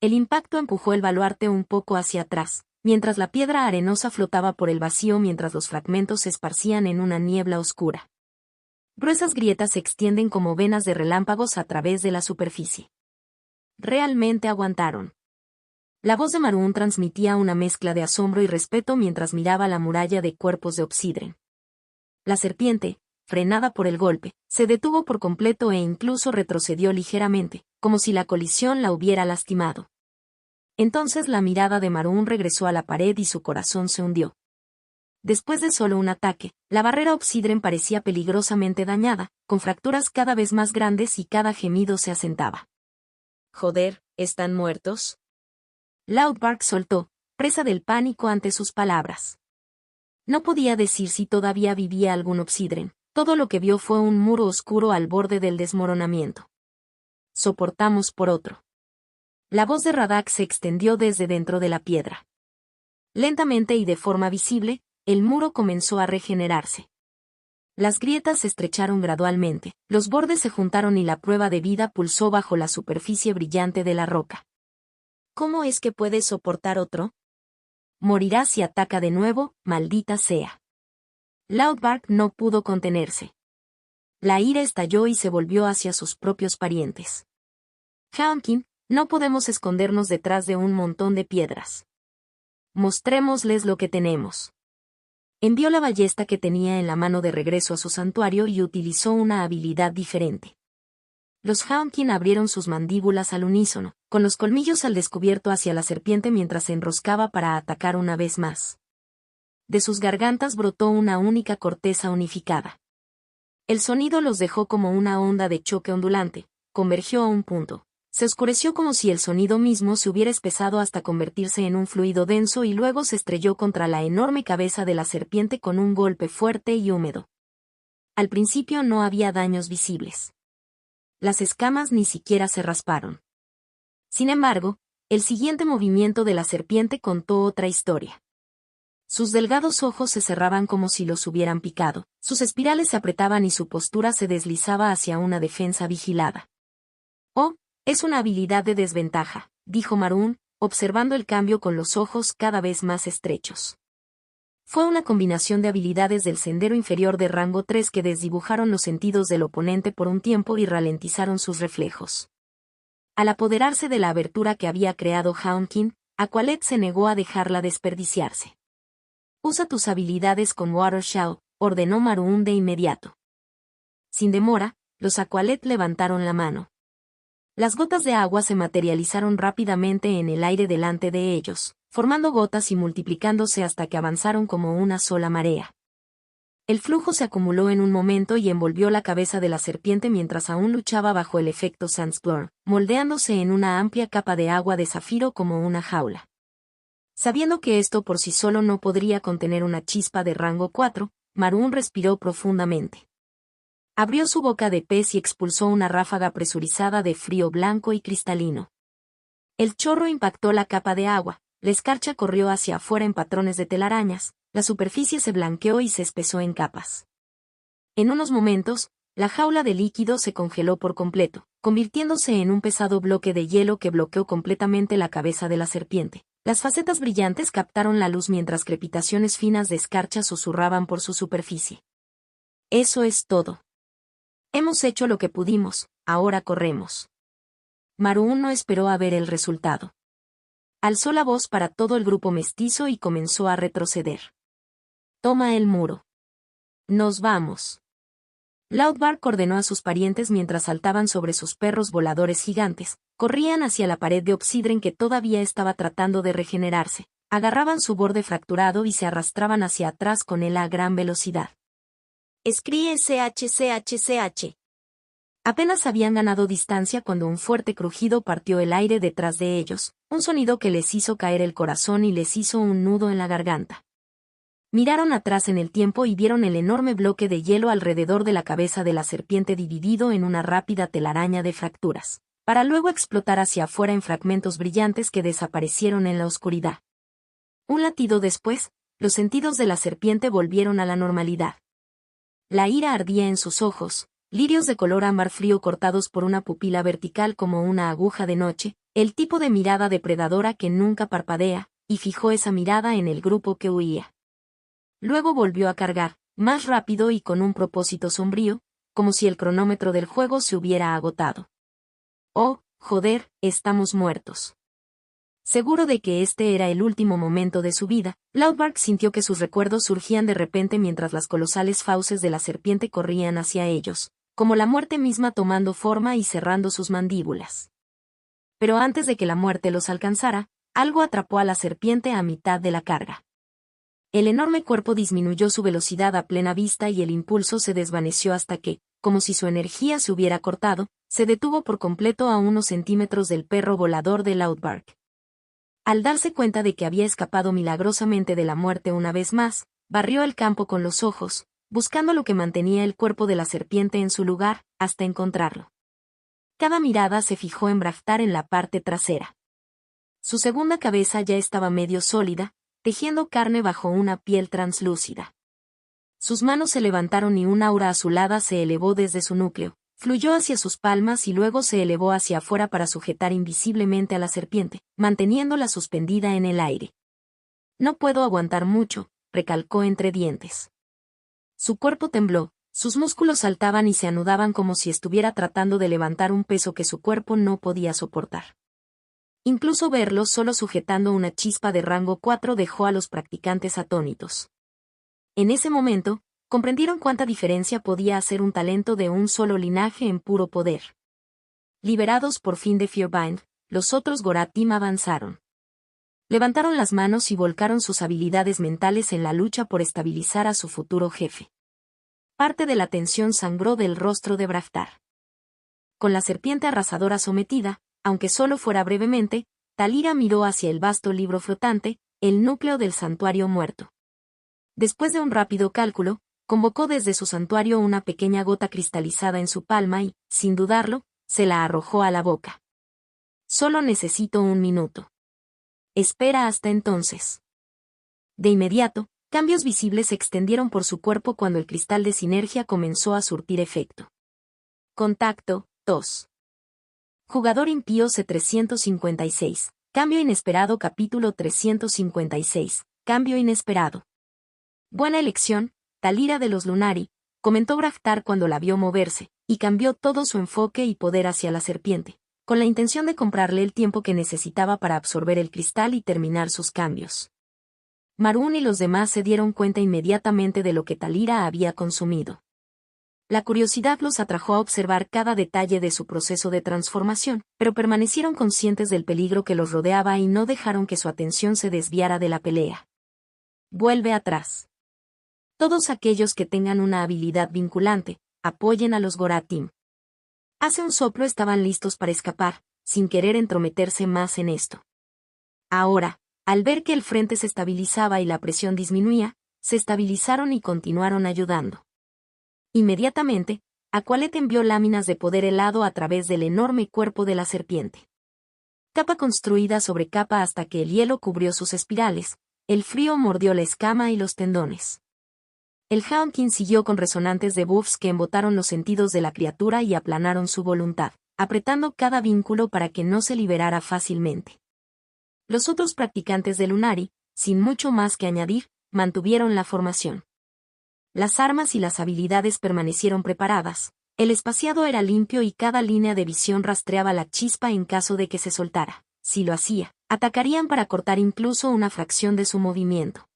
El impacto empujó el baluarte un poco hacia atrás, mientras la piedra arenosa flotaba por el vacío mientras los fragmentos se esparcían en una niebla oscura. Gruesas grietas se extienden como venas de relámpagos a través de la superficie. Realmente aguantaron. La voz de Marún transmitía una mezcla de asombro y respeto mientras miraba la muralla de cuerpos de Obsidren. La serpiente, frenada por el golpe, se detuvo por completo e incluso retrocedió ligeramente, como si la colisión la hubiera lastimado. Entonces la mirada de Marún regresó a la pared y su corazón se hundió. Después de solo un ataque, la barrera Obsidren parecía peligrosamente dañada, con fracturas cada vez más grandes y cada gemido se asentaba. Joder, ¿están muertos? Loudbark soltó, presa del pánico ante sus palabras. No podía decir si todavía vivía algún Obsidren, todo lo que vio fue un muro oscuro al borde del desmoronamiento. Soportamos por otro. La voz de Radak se extendió desde dentro de la piedra. Lentamente y de forma visible, el muro comenzó a regenerarse. Las grietas se estrecharon gradualmente, los bordes se juntaron y la prueba de vida pulsó bajo la superficie brillante de la roca. ¿Cómo es que puedes soportar otro? Morirás si ataca de nuevo, maldita sea. Loudbark no pudo contenerse. La ira estalló y se volvió hacia sus propios parientes. Haunkin, no podemos escondernos detrás de un montón de piedras. Mostrémosles lo que tenemos. Envió la ballesta que tenía en la mano de regreso a su santuario y utilizó una habilidad diferente. Los Haunkin abrieron sus mandíbulas al unísono, con los colmillos al descubierto hacia la serpiente mientras se enroscaba para atacar una vez más. De sus gargantas brotó una única corteza unificada. El sonido los dejó como una onda de choque ondulante, convergió a un punto. Se oscureció como si el sonido mismo se hubiera espesado hasta convertirse en un fluido denso y luego se estrelló contra la enorme cabeza de la serpiente con un golpe fuerte y húmedo. Al principio no había daños visibles. Las escamas ni siquiera se rasparon. Sin embargo, el siguiente movimiento de la serpiente contó otra historia. Sus delgados ojos se cerraban como si los hubieran picado, sus espirales se apretaban y su postura se deslizaba hacia una defensa vigilada. «Oh, es una habilidad de desventaja», dijo Marún, observando el cambio con los ojos cada vez más estrechos. Fue una combinación de habilidades del sendero inferior de rango 3 que desdibujaron los sentidos del oponente por un tiempo y ralentizaron sus reflejos. Al apoderarse de la abertura que había creado Haunkin, Aqualette se negó a dejarla desperdiciarse. «Usa tus habilidades con Watershout», ordenó Maroon de inmediato. Sin demora, los Aqualette levantaron la mano. Las gotas de agua se materializaron rápidamente en el aire delante de ellos, formando gotas y multiplicándose hasta que avanzaron como una sola marea. El flujo se acumuló en un momento y envolvió la cabeza de la serpiente mientras aún luchaba bajo el efecto Sandstorm, moldeándose en una amplia capa de agua de zafiro como una jaula. Sabiendo que esto por sí solo no podría contener una chispa de rango 4, Maroon respiró profundamente. Abrió su boca de pez y expulsó una ráfaga presurizada de frío blanco y cristalino. El chorro impactó la capa de agua, la escarcha corrió hacia afuera en patrones de telarañas, la superficie se blanqueó y se espesó en capas. En unos momentos, la jaula de líquido se congeló por completo, convirtiéndose en un pesado bloque de hielo que bloqueó completamente la cabeza de la serpiente. Las facetas brillantes captaron la luz mientras crepitaciones finas de escarcha susurraban por su superficie. Eso es todo. Hemos hecho lo que pudimos, ahora corremos. Maroon no esperó a ver el resultado. Alzó la voz para todo el grupo mestizo y comenzó a retroceder. Toma el muro. Nos vamos. Loudbark ordenó a sus parientes mientras saltaban sobre sus perros voladores gigantes, corrían hacia la pared de obsidren que todavía estaba tratando de regenerarse, agarraban su borde fracturado y se arrastraban hacia atrás con él a gran velocidad. Escríe CHCHCH. Apenas habían ganado distancia cuando un fuerte crujido partió el aire detrás de ellos, un sonido que les hizo caer el corazón y les hizo un nudo en la garganta. Miraron atrás en el tiempo y vieron el enorme bloque de hielo alrededor de la cabeza de la serpiente dividido en una rápida telaraña de fracturas, para luego explotar hacia afuera en fragmentos brillantes que desaparecieron en la oscuridad. Un latido después, los sentidos de la serpiente volvieron a la normalidad. La ira ardía en sus ojos, lirios de color ámbar frío cortados por una pupila vertical como una aguja de noche, el tipo de mirada depredadora que nunca parpadea, y fijó esa mirada en el grupo que huía. Luego volvió a cargar, más rápido y con un propósito sombrío, como si el cronómetro del juego se hubiera agotado. Oh, joder, estamos muertos. Seguro de que este era el último momento de su vida, Loudbark sintió que sus recuerdos surgían de repente mientras las colosales fauces de la serpiente corrían hacia ellos, como la muerte misma tomando forma y cerrando sus mandíbulas. Pero antes de que la muerte los alcanzara, algo atrapó a la serpiente a mitad de la carga. El enorme cuerpo disminuyó su velocidad a plena vista y el impulso se desvaneció hasta que, como si su energía se hubiera cortado, se detuvo por completo a unos centímetros del perro volador de Loudbark. Al darse cuenta de que había escapado milagrosamente de la muerte una vez más, barrió el campo con los ojos, buscando lo que mantenía el cuerpo de la serpiente en su lugar, hasta encontrarlo. Cada mirada se fijó en Braftar en la parte trasera. Su segunda cabeza ya estaba medio sólida, tejiendo carne bajo una piel translúcida. Sus manos se levantaron y un aura azulada se elevó desde su núcleo, fluyó hacia sus palmas y luego se elevó hacia afuera para sujetar invisiblemente a la serpiente, manteniéndola suspendida en el aire. No puedo aguantar mucho, recalcó entre dientes. Su cuerpo tembló, sus músculos saltaban y se anudaban como si estuviera tratando de levantar un peso que su cuerpo no podía soportar. Incluso verlo solo sujetando una chispa de rango 4 dejó a los practicantes atónitos. En ese momento, comprendieron cuánta diferencia podía hacer un talento de un solo linaje en puro poder. Liberados por fin de Fearbind, los otros Goratim avanzaron. Levantaron las manos y volcaron sus habilidades mentales en la lucha por estabilizar a su futuro jefe. Parte de la tensión sangró del rostro de Braftar. Con la serpiente arrasadora sometida, aunque solo fuera brevemente, Talira miró hacia el vasto libro flotante, el núcleo del santuario muerto. Después de un rápido cálculo, convocó desde su santuario una pequeña gota cristalizada en su palma y, sin dudarlo, se la arrojó a la boca. Solo necesito un minuto. Espera hasta entonces. De inmediato, cambios visibles se extendieron por su cuerpo cuando el cristal de sinergia comenzó a surtir efecto. Contacto, tos. Jugador impío C356. Cambio inesperado capítulo 356. Cambio inesperado. Buena elección, Talira de los Lunari, comentó Braftar cuando la vio moverse, y cambió todo su enfoque y poder hacia la serpiente, con la intención de comprarle el tiempo que necesitaba para absorber el cristal y terminar sus cambios. Marún y los demás se dieron cuenta inmediatamente de lo que Talira había consumido. La curiosidad los atrajo a observar cada detalle de su proceso de transformación, pero permanecieron conscientes del peligro que los rodeaba y no dejaron que su atención se desviara de la pelea. Vuelve atrás. Todos aquellos que tengan una habilidad vinculante, apoyen a los Goratim. Hace un soplo estaban listos para escapar, sin querer entrometerse más en esto. Ahora, al ver que el frente se estabilizaba y la presión disminuía, se estabilizaron y continuaron ayudando. Inmediatamente, Aqualet envió láminas de poder helado a través del enorme cuerpo de la serpiente. Capa construida sobre capa hasta que el hielo cubrió sus espirales, el frío mordió la escama y los tendones. El Haunkin siguió con resonantes debuffs que embotaron los sentidos de la criatura y aplanaron su voluntad, apretando cada vínculo para que no se liberara fácilmente. Los otros practicantes de Lunari, sin mucho más que añadir, mantuvieron la formación. Las armas y las habilidades permanecieron preparadas, el espaciado era limpio y cada línea de visión rastreaba la chispa en caso de que se soltara. Si lo hacía, atacarían para cortar incluso una fracción de su movimiento.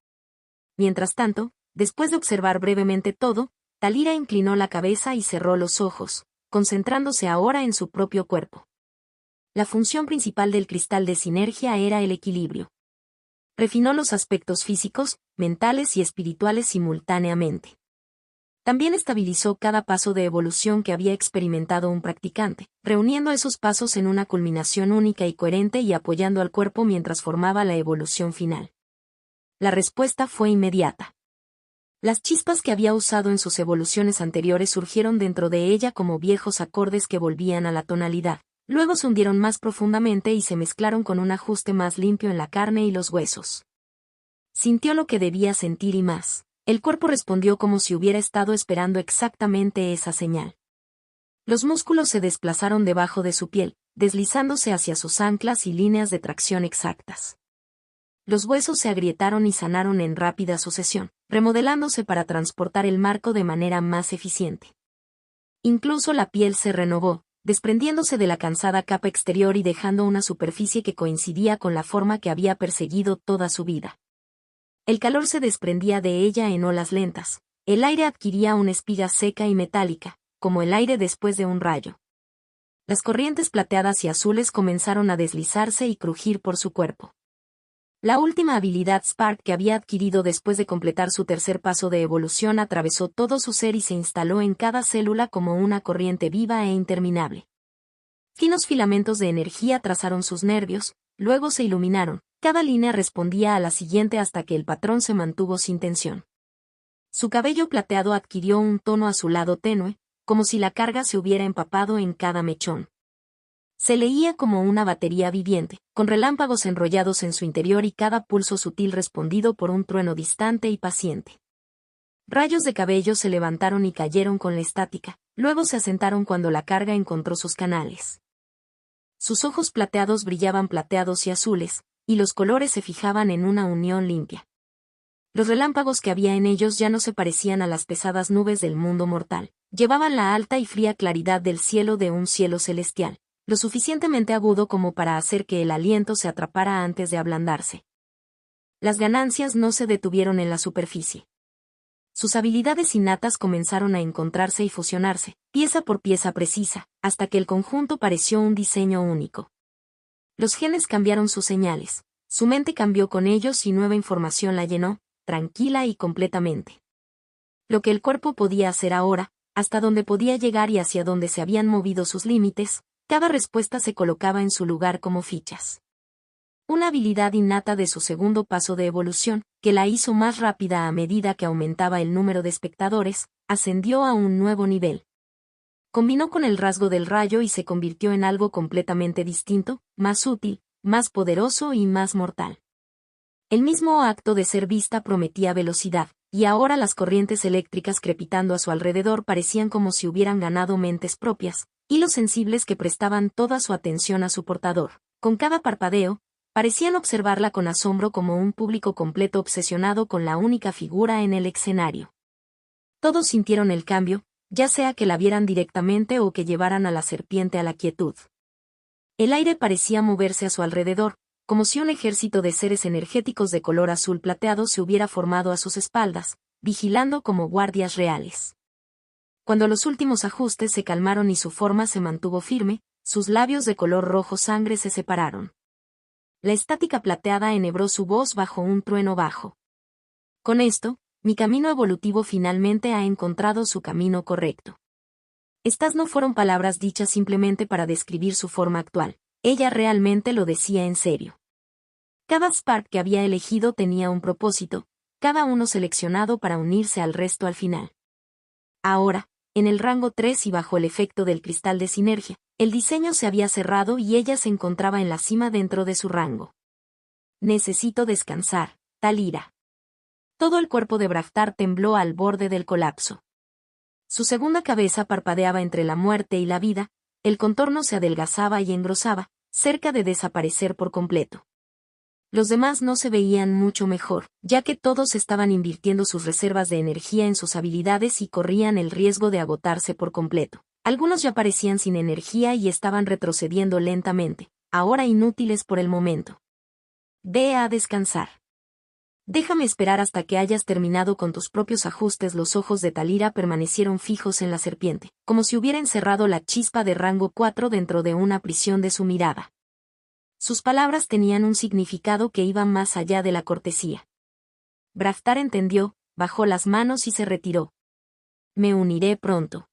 Mientras tanto, después de observar brevemente todo, Talira inclinó la cabeza y cerró los ojos, concentrándose ahora en su propio cuerpo. La función principal del cristal de sinergia era el equilibrio. Refinó los aspectos físicos, mentales y espirituales simultáneamente. También estabilizó cada paso de evolución que había experimentado un practicante, reuniendo esos pasos en una culminación única y coherente y apoyando al cuerpo mientras formaba la evolución final. La respuesta fue inmediata. Las chispas que había usado en sus evoluciones anteriores surgieron dentro de ella como viejos acordes que volvían a la tonalidad. Luego se hundieron más profundamente y se mezclaron con un ajuste más limpio en la carne y los huesos. Sintió lo que debía sentir y más. El cuerpo respondió como si hubiera estado esperando exactamente esa señal. Los músculos se desplazaron debajo de su piel, deslizándose hacia sus anclas y líneas de tracción exactas. Los huesos se agrietaron y sanaron en rápida sucesión, remodelándose para transportar el marco de manera más eficiente. Incluso la piel se renovó, desprendiéndose de la cansada capa exterior y dejando una superficie que coincidía con la forma que había perseguido toda su vida. El calor se desprendía de ella en olas lentas, el aire adquiría una espiga seca y metálica, como el aire después de un rayo. Las corrientes plateadas y azules comenzaron a deslizarse y crujir por su cuerpo. La última habilidad Spark que había adquirido después de completar su tercer paso de evolución atravesó todo su ser y se instaló en cada célula como una corriente viva e interminable. Finos filamentos de energía trazaron sus nervios, luego se iluminaron, cada línea respondía a la siguiente hasta que el patrón se mantuvo sin tensión. Su cabello plateado adquirió un tono azulado tenue, como si la carga se hubiera empapado en cada mechón. Se leía como una batería viviente, con relámpagos enrollados en su interior y cada pulso sutil respondido por un trueno distante y paciente. Rayos de cabello se levantaron y cayeron con la estática, luego se asentaron cuando la carga encontró sus canales. Sus ojos plateados brillaban plateados y azules, y los colores se fijaban en una unión limpia. Los relámpagos que había en ellos ya no se parecían a las pesadas nubes del mundo mortal, llevaban la alta y fría claridad del cielo de un cielo celestial, lo suficientemente agudo como para hacer que el aliento se atrapara antes de ablandarse. Las ganancias no se detuvieron en la superficie. Sus habilidades innatas comenzaron a encontrarse y fusionarse, pieza por pieza precisa, hasta que el conjunto pareció un diseño único. Los genes cambiaron sus señales, su mente cambió con ellos y nueva información la llenó, tranquila y completamente. Lo que el cuerpo podía hacer ahora, hasta dónde podía llegar y hacia dónde se habían movido sus límites, cada respuesta se colocaba en su lugar como fichas. Una habilidad innata de su segundo paso de evolución, que la hizo más rápida a medida que aumentaba el número de espectadores, ascendió a un nuevo nivel. Combinó con el rasgo del rayo y se convirtió en algo completamente distinto, más útil, más poderoso y más mortal. El mismo acto de ser vista prometía velocidad, y ahora las corrientes eléctricas crepitando a su alrededor parecían como si hubieran ganado mentes propias, hilos sensibles que prestaban toda su atención a su portador. Con cada parpadeo, parecían observarla con asombro como un público completo obsesionado con la única figura en el escenario. Todos sintieron el cambio, ya sea que la vieran directamente o que llevaran a la serpiente a la quietud. El aire parecía moverse a su alrededor, como si un ejército de seres energéticos de color azul plateado se hubiera formado a sus espaldas, vigilando como guardias reales. Cuando los últimos ajustes se calmaron y su forma se mantuvo firme, sus labios de color rojo sangre se separaron. La estática plateada enhebró su voz bajo un trueno bajo. Con esto, mi camino evolutivo finalmente ha encontrado su camino correcto. Estas no fueron palabras dichas simplemente para describir su forma actual, ella realmente lo decía en serio. Cada Spark que había elegido tenía un propósito, cada uno seleccionado para unirse al resto al final. Ahora, en el rango 3 y bajo el efecto del cristal de sinergia, el diseño se había cerrado y ella se encontraba en la cima dentro de su rango. Necesito descansar, Talira. Todo el cuerpo de Braftar tembló al borde del colapso. Su segunda cabeza parpadeaba entre la muerte y la vida, el contorno se adelgazaba y engrosaba, cerca de desaparecer por completo. Los demás no se veían mucho mejor, ya que todos estaban invirtiendo sus reservas de energía en sus habilidades y corrían el riesgo de agotarse por completo. Algunos ya parecían sin energía y estaban retrocediendo lentamente, ahora inútiles por el momento. Ve a descansar. Déjame esperar hasta que hayas terminado con tus propios ajustes. Los ojos de Talira permanecieron fijos en la serpiente, como si hubiera encerrado la chispa de rango 4 dentro de una prisión de su mirada. Sus palabras tenían un significado que iba más allá de la cortesía. Braftar entendió, bajó las manos y se retiró. Me uniré pronto.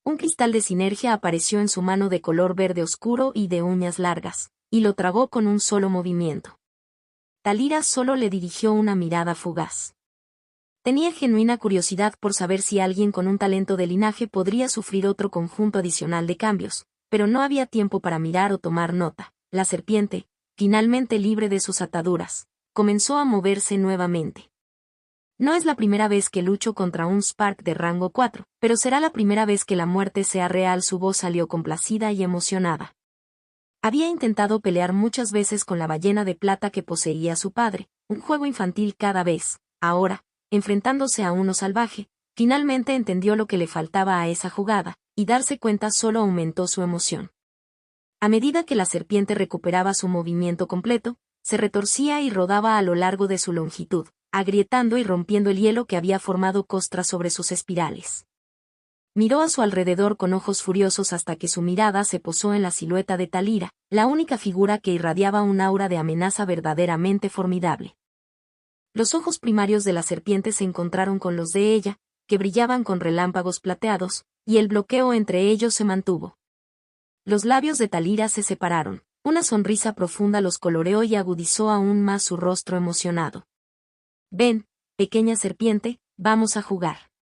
Un cristal de sinergia apareció en su mano de color verde oscuro y de uñas largas, y lo tragó con un solo movimiento. Talira solo le dirigió una mirada fugaz. Tenía genuina curiosidad por saber si alguien con un talento de linaje podría sufrir otro conjunto adicional de cambios, pero no había tiempo para mirar o tomar nota. La serpiente, finalmente libre de sus ataduras, comenzó a moverse nuevamente. No es la primera vez que lucho contra un Spark de rango 4, pero será la primera vez que la muerte sea real. Su voz salió complacida y emocionada. Había intentado pelear muchas veces con la ballena de plata que poseía su padre, un juego infantil cada vez. Ahora, enfrentándose a uno salvaje, finalmente entendió lo que le faltaba a esa jugada, y darse cuenta solo aumentó su emoción. A medida que la serpiente recuperaba su movimiento completo, se retorcía y rodaba a lo largo de su longitud, agrietando y rompiendo el hielo que había formado costras sobre sus espirales. Miró a su alrededor con ojos furiosos hasta que su mirada se posó en la silueta de Talira, la única figura que irradiaba un aura de amenaza verdaderamente formidable. Los ojos primarios de la serpiente se encontraron con los de ella, que brillaban con relámpagos plateados, y el bloqueo entre ellos se mantuvo. Los labios de Talira se separaron, una sonrisa profunda los coloreó y agudizó aún más su rostro emocionado. Ven, pequeña serpiente, vamos a jugar.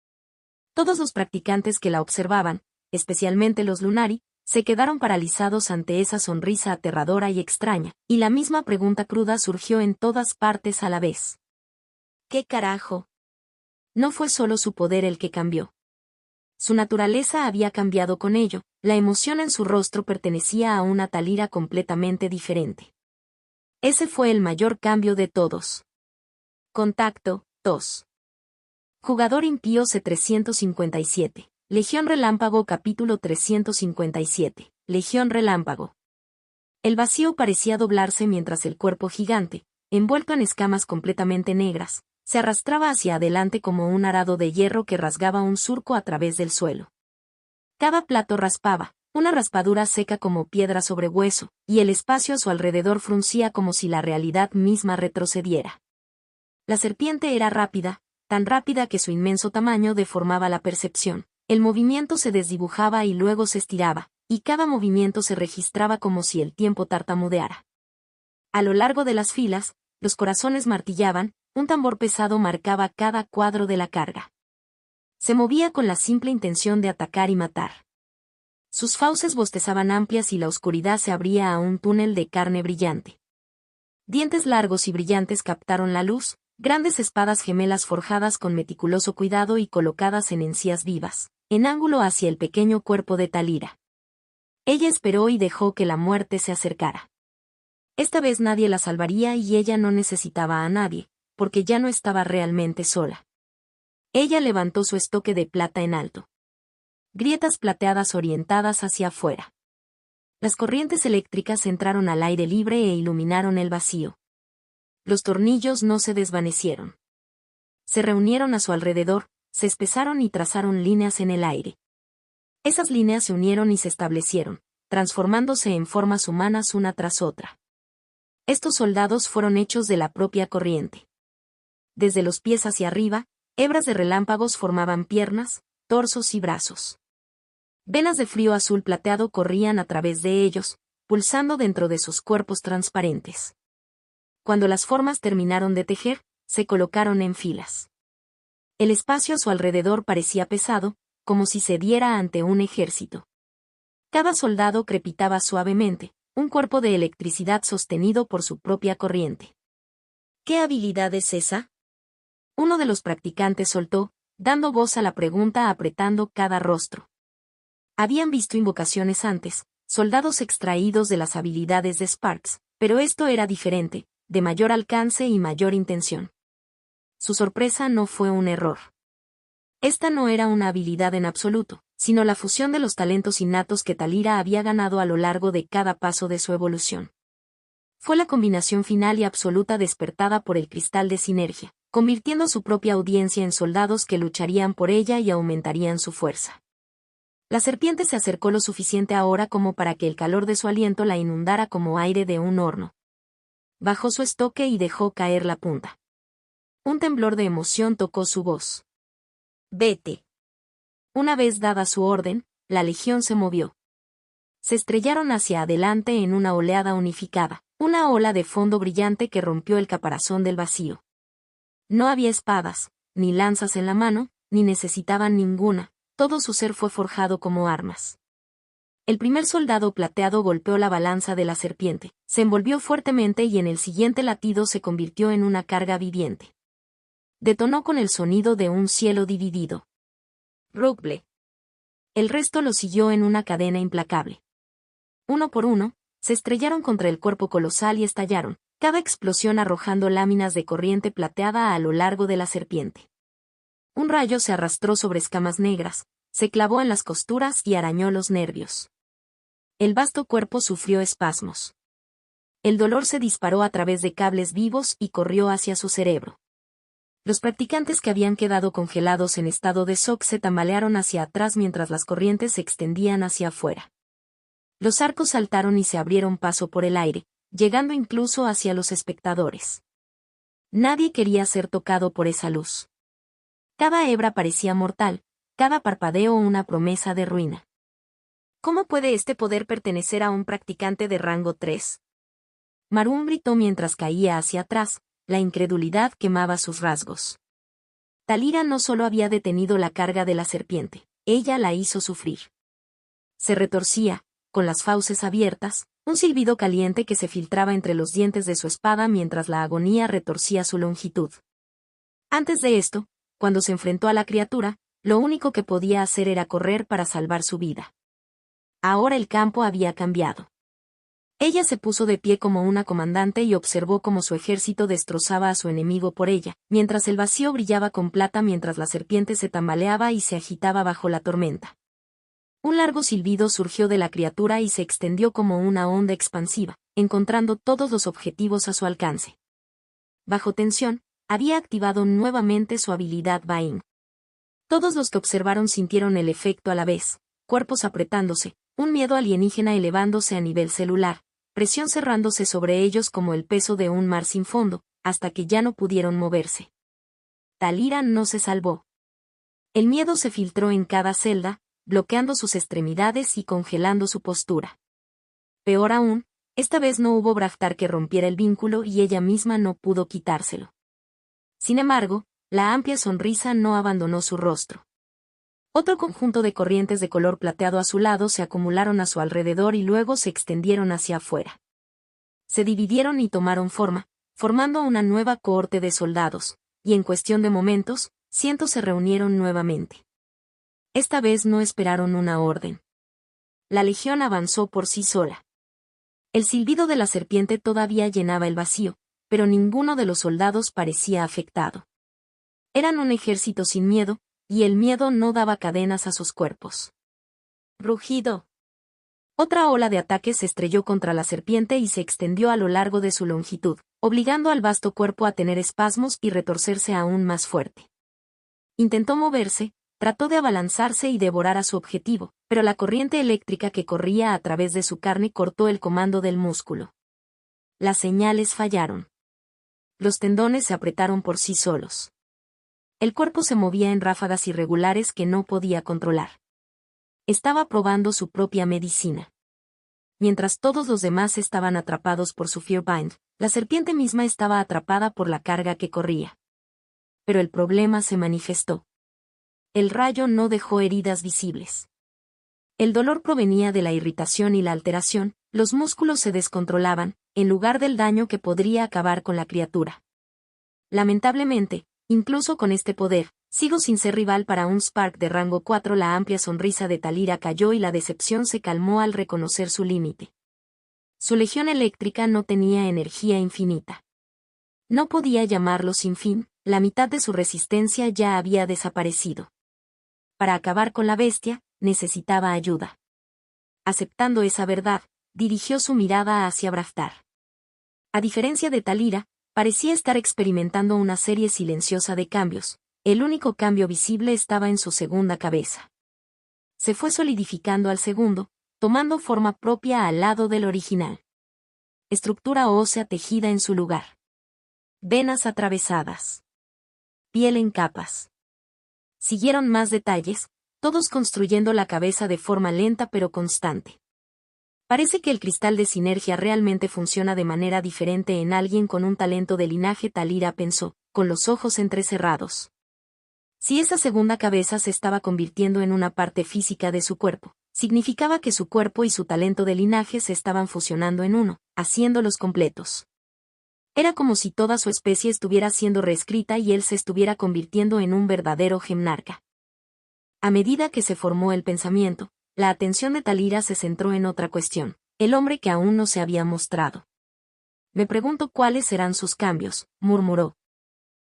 Todos los practicantes que la observaban, especialmente los Lunari, se quedaron paralizados ante esa sonrisa aterradora y extraña, y la misma pregunta cruda surgió en todas partes a la vez. ¿Qué carajo? No fue solo su poder el que cambió. Su naturaleza había cambiado con ello, la emoción en su rostro pertenecía a una Talira completamente diferente. Ese fue el mayor cambio de todos. Contacto, 2. Jugador impío C357. Legión Relámpago capítulo 357. Legión Relámpago. El vacío parecía doblarse mientras el cuerpo gigante, envuelto en escamas completamente negras, se arrastraba hacia adelante como un arado de hierro que rasgaba un surco a través del suelo. Cada plato raspaba, una raspadura seca como piedra sobre hueso, y el espacio a su alrededor fruncía como si la realidad misma retrocediera. La serpiente era rápida, tan rápida que su inmenso tamaño deformaba la percepción. El movimiento se desdibujaba y luego se estiraba, y cada movimiento se registraba como si el tiempo tartamudeara. A lo largo de las filas, los corazones martillaban, un tambor pesado marcaba cada cuadro de la carga. Se movía con la simple intención de atacar y matar. Sus fauces bostezaban amplias y la oscuridad se abría a un túnel de carne brillante. Dientes largos y brillantes captaron la luz, grandes espadas gemelas forjadas con meticuloso cuidado y colocadas en encías vivas, en ángulo hacia el pequeño cuerpo de Talira. Ella esperó y dejó que la muerte se acercara. Esta vez nadie la salvaría y ella no necesitaba a nadie, porque ya no estaba realmente sola. Ella levantó su estoque de plata en alto. Grietas plateadas orientadas hacia afuera. Las corrientes eléctricas entraron al aire libre e iluminaron el vacío. Los tornillos no se desvanecieron. Se reunieron a su alrededor, se espesaron y trazaron líneas en el aire. Esas líneas se unieron y se establecieron, transformándose en formas humanas una tras otra. Estos soldados fueron hechos de la propia corriente. Desde los pies hacia arriba, hebras de relámpagos formaban piernas, torsos y brazos. Venas de frío azul plateado corrían a través de ellos, pulsando dentro de sus cuerpos transparentes. Cuando las formas terminaron de tejer, se colocaron en filas. El espacio a su alrededor parecía pesado, como si cediera ante un ejército. Cada soldado crepitaba suavemente, un cuerpo de electricidad sostenido por su propia corriente. ¿Qué habilidad es esa? Uno de los practicantes soltó, dando voz a la pregunta apretando cada rostro. Habían visto invocaciones antes, soldados extraídos de las habilidades de Sparks, pero esto era diferente, de mayor alcance y mayor intención. Su sorpresa no fue un error. Esta no era una habilidad en absoluto, sino la fusión de los talentos innatos que Talira había ganado a lo largo de cada paso de su evolución. Fue la combinación final y absoluta despertada por el cristal de sinergia, convirtiendo a su propia audiencia en soldados que lucharían por ella y aumentarían su fuerza. La serpiente se acercó lo suficiente ahora como para que el calor de su aliento la inundara como aire de un horno. Bajó su estoque y dejó caer la punta. Un temblor de emoción tocó su voz. «Vete». Una vez dada su orden, la legión se movió. Se estrellaron hacia adelante en una oleada unificada, una ola de fondo brillante que rompió el caparazón del vacío. No había espadas, ni lanzas en la mano, ni necesitaban ninguna, todo su ser fue forjado como armas. El primer soldado plateado golpeó la balanza de la serpiente, se envolvió fuertemente y en el siguiente latido se convirtió en una carga viviente. Detonó con el sonido de un cielo dividido. Rugble. El resto lo siguió en una cadena implacable. Uno por uno, se estrellaron contra el cuerpo colosal y estallaron, cada explosión arrojando láminas de corriente plateada a lo largo de la serpiente. Un rayo se arrastró sobre escamas negras, se clavó en las costuras y arañó los nervios. El vasto cuerpo sufrió espasmos. El dolor se disparó a través de cables vivos y corrió hacia su cerebro. Los practicantes que habían quedado congelados en estado de shock se tambalearon hacia atrás mientras las corrientes se extendían hacia afuera. Los arcos saltaron y se abrieron paso por el aire, llegando incluso hacia los espectadores. Nadie quería ser tocado por esa luz. Cada hebra parecía mortal, cada parpadeo una promesa de ruina. ¿Cómo puede este poder pertenecer a un practicante de rango 3? Marum gritó mientras caía hacia atrás, la incredulidad quemaba sus rasgos. Talira no solo había detenido la carga de la serpiente, ella la hizo sufrir. Se retorcía, con las fauces abiertas, un silbido caliente que se filtraba entre los dientes de su espada mientras la agonía retorcía su longitud. Antes de esto, cuando se enfrentó a la criatura, lo único que podía hacer era correr para salvar su vida. Ahora el campo había cambiado. Ella se puso de pie como una comandante y observó cómo su ejército destrozaba a su enemigo por ella, mientras el vacío brillaba con plata mientras la serpiente se tambaleaba y se agitaba bajo la tormenta. Un largo silbido surgió de la criatura y se extendió como una onda expansiva, encontrando todos los objetivos a su alcance. Bajo tensión, había activado nuevamente su habilidad Bain. Todos los que observaron sintieron el efecto a la vez, cuerpos apretándose, un miedo alienígena elevándose a nivel celular, presión cerrándose sobre ellos como el peso de un mar sin fondo, hasta que ya no pudieron moverse. Talira no se salvó. El miedo se filtró en cada celda, bloqueando sus extremidades y congelando su postura. Peor aún, esta vez no hubo Braftar que rompiera el vínculo y ella misma no pudo quitárselo. Sin embargo, la amplia sonrisa no abandonó su rostro. Otro conjunto de corrientes de color plateado azulado se acumularon a su alrededor y luego se extendieron hacia afuera. Se dividieron y tomaron forma, formando una nueva cohorte de soldados, y en cuestión de momentos, cientos se reunieron nuevamente. Esta vez no esperaron una orden. La legión avanzó por sí sola. El silbido de la serpiente todavía llenaba el vacío, pero ninguno de los soldados parecía afectado. Eran un ejército sin miedo, y el miedo no daba cadenas a sus cuerpos. Rugido. Otra ola de ataques se estrelló contra la serpiente y se extendió a lo largo de su longitud, obligando al vasto cuerpo a tener espasmos y retorcerse aún más fuerte. Intentó moverse, trató de abalanzarse y devorar a su objetivo, pero la corriente eléctrica que corría a través de su carne cortó el comando del músculo. Las señales fallaron. Los tendones se apretaron por sí solos. El cuerpo se movía en ráfagas irregulares que no podía controlar. Estaba probando su propia medicina. Mientras todos los demás estaban atrapados por su Fearbind, la serpiente misma estaba atrapada por la carga que corría. Pero el problema se manifestó. El rayo no dejó heridas visibles. El dolor provenía de la irritación y la alteración, los músculos se descontrolaban, en lugar del daño que podría acabar con la criatura. Lamentablemente, incluso con este poder, sigo sin ser rival para un Spark de rango 4. La amplia sonrisa de Talira cayó y la decepción se calmó al reconocer su límite. Su legión eléctrica no tenía energía infinita. No podía llamarlo sin fin, la mitad de su resistencia ya había desaparecido. Para acabar con la bestia, necesitaba ayuda. Aceptando esa verdad, dirigió su mirada hacia Braftar. A diferencia de Talira, parecía estar experimentando una serie silenciosa de cambios. El único cambio visible estaba en su segunda cabeza. Se fue solidificando al segundo, tomando forma propia al lado del original. Estructura ósea tejida en su lugar. Venas atravesadas. Piel en capas. Siguieron más detalles, todos construyendo la cabeza de forma lenta pero constante. Parece que el cristal de sinergia realmente funciona de manera diferente en alguien con un talento de linaje, Talira pensó, con los ojos entrecerrados. Si esa segunda cabeza se estaba convirtiendo en una parte física de su cuerpo, significaba que su cuerpo y su talento de linaje se estaban fusionando en uno, haciéndolos completos. Era como si toda su especie estuviera siendo reescrita y él se estuviera convirtiendo en un verdadero Gemnarca. A medida que se formó el pensamiento, la atención de Talira se centró en otra cuestión, el hombre que aún no se había mostrado. Me pregunto cuáles serán sus cambios, murmuró.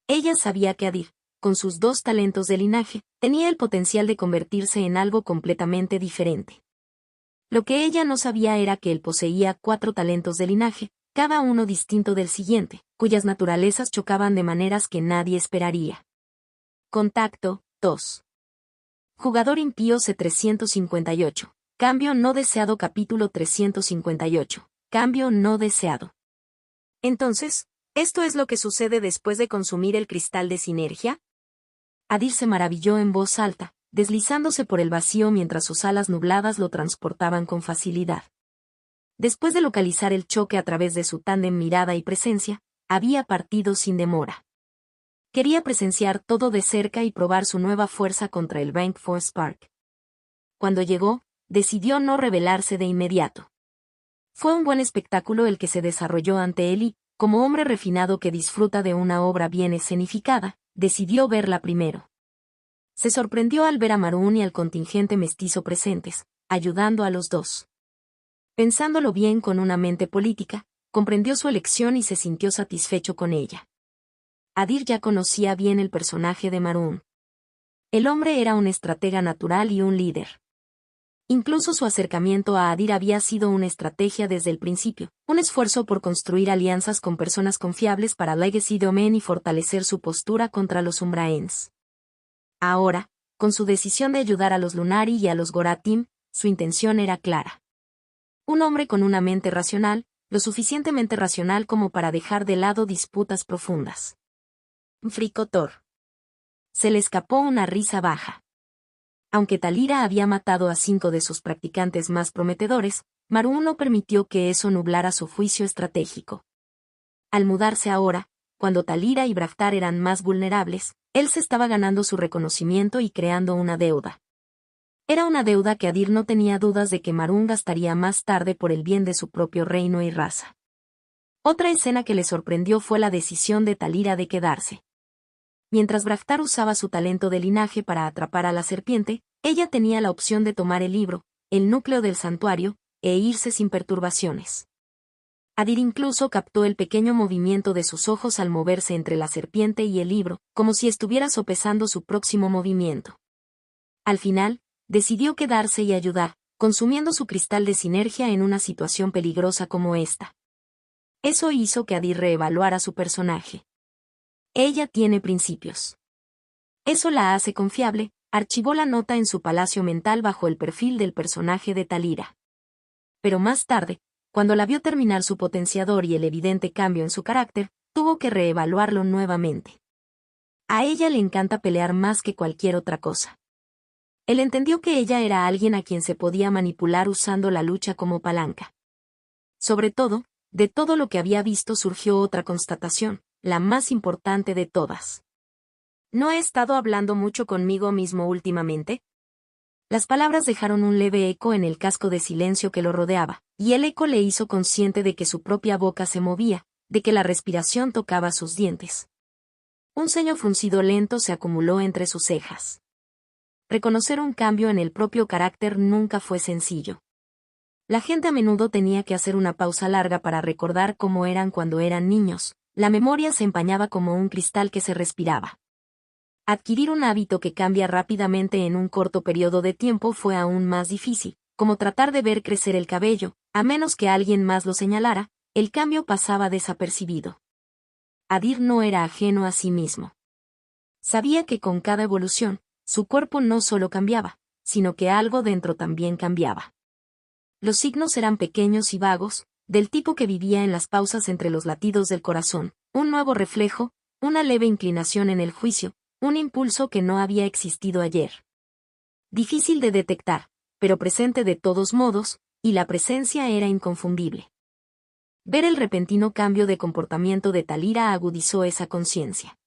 Ella sabía que Adir, con sus 2 talentos de linaje, tenía el potencial de convertirse en algo completamente diferente. Lo que ella no sabía era que él poseía 4 talentos de linaje, cada uno distinto del siguiente, cuyas naturalezas chocaban de maneras que nadie esperaría. Contacto, 2. Jugador impío C358. Cambio no deseado. Capítulo 358. Cambio no deseado. Entonces, ¿esto es lo que sucede después de consumir el cristal de sinergia? Adir se maravilló en voz alta, deslizándose por el vacío mientras sus alas nubladas lo transportaban con facilidad. Después de localizar el choque a través de su tándem mirada y presencia, había partido sin demora. Quería presenciar todo de cerca y probar su nueva fuerza contra el Rank 4 Spark. Cuando llegó, decidió no revelarse de inmediato. Fue un buen espectáculo el que se desarrolló ante él y, como hombre refinado que disfruta de una obra bien escenificada, decidió verla primero. Se sorprendió al ver a Marún y al contingente mestizo presentes, ayudando a los dos. Pensándolo bien con una mente política, comprendió su elección y se sintió satisfecho con ella. Adir ya conocía bien el personaje de Marún. El hombre era un estratega natural y un líder. Incluso su acercamiento a Adir había sido una estrategia desde el principio, un esfuerzo por construir alianzas con personas confiables para Legacy Domain y fortalecer su postura contra los Umbraens. Ahora, con su decisión de ayudar a los Lunari y a los Goratim, su intención era clara. Un hombre con una mente racional, lo suficientemente racional como para dejar de lado disputas profundas. Fricotor. Se le escapó una risa baja. Aunque Talira había matado a 5 de sus practicantes más prometedores, Marún no permitió que eso nublara su juicio estratégico. Al mudarse ahora, cuando Talira y Braftar eran más vulnerables, él se estaba ganando su reconocimiento y creando una deuda. Era una deuda que Adir no tenía dudas de que Marún gastaría más tarde por el bien de su propio reino y raza. Otra escena que le sorprendió fue la decisión de Talira de quedarse. Mientras Braftar usaba su talento de linaje para atrapar a la serpiente, ella tenía la opción de tomar el libro, el núcleo del santuario, e irse sin perturbaciones. Adir incluso captó el pequeño movimiento de sus ojos al moverse entre la serpiente y el libro, como si estuviera sopesando su próximo movimiento. Al final, decidió quedarse y ayudar, consumiendo su cristal de sinergia en una situación peligrosa como esta. Eso hizo que Adir reevaluara su personaje. Ella tiene principios. Eso la hace confiable. Archivó la nota en su palacio mental bajo el perfil del personaje de Talira. Pero más tarde, cuando la vio terminar su potenciador y el evidente cambio en su carácter, tuvo que reevaluarlo nuevamente. A ella le encanta pelear más que cualquier otra cosa. Él entendió que ella era alguien a quien se podía manipular usando la lucha como palanca. Sobre todo, de todo lo que había visto surgió otra constatación, la más importante de todas. ¿No he estado hablando mucho conmigo mismo últimamente? Las palabras dejaron un leve eco en el casco de silencio que lo rodeaba, y el eco le hizo consciente de que su propia boca se movía, de que la respiración tocaba sus dientes. Un ceño fruncido lento se acumuló entre sus cejas. Reconocer un cambio en el propio carácter nunca fue sencillo. La gente a menudo tenía que hacer una pausa larga para recordar cómo eran cuando eran niños. La memoria se empañaba como un cristal que se respiraba. Adquirir un hábito que cambia rápidamente en un corto periodo de tiempo fue aún más difícil, como tratar de ver crecer el cabello, a menos que alguien más lo señalara, el cambio pasaba desapercibido. Adir no era ajeno a sí mismo. Sabía que con cada evolución, su cuerpo no solo cambiaba, sino que algo dentro también cambiaba. Los signos eran pequeños y vagos, del tipo que vivía en las pausas entre los latidos del corazón, un nuevo reflejo, una leve inclinación en el juicio, un impulso que no había existido ayer. Difícil de detectar, pero presente de todos modos, y la presencia era inconfundible. Ver el repentino cambio de comportamiento de Talira agudizó esa conciencia.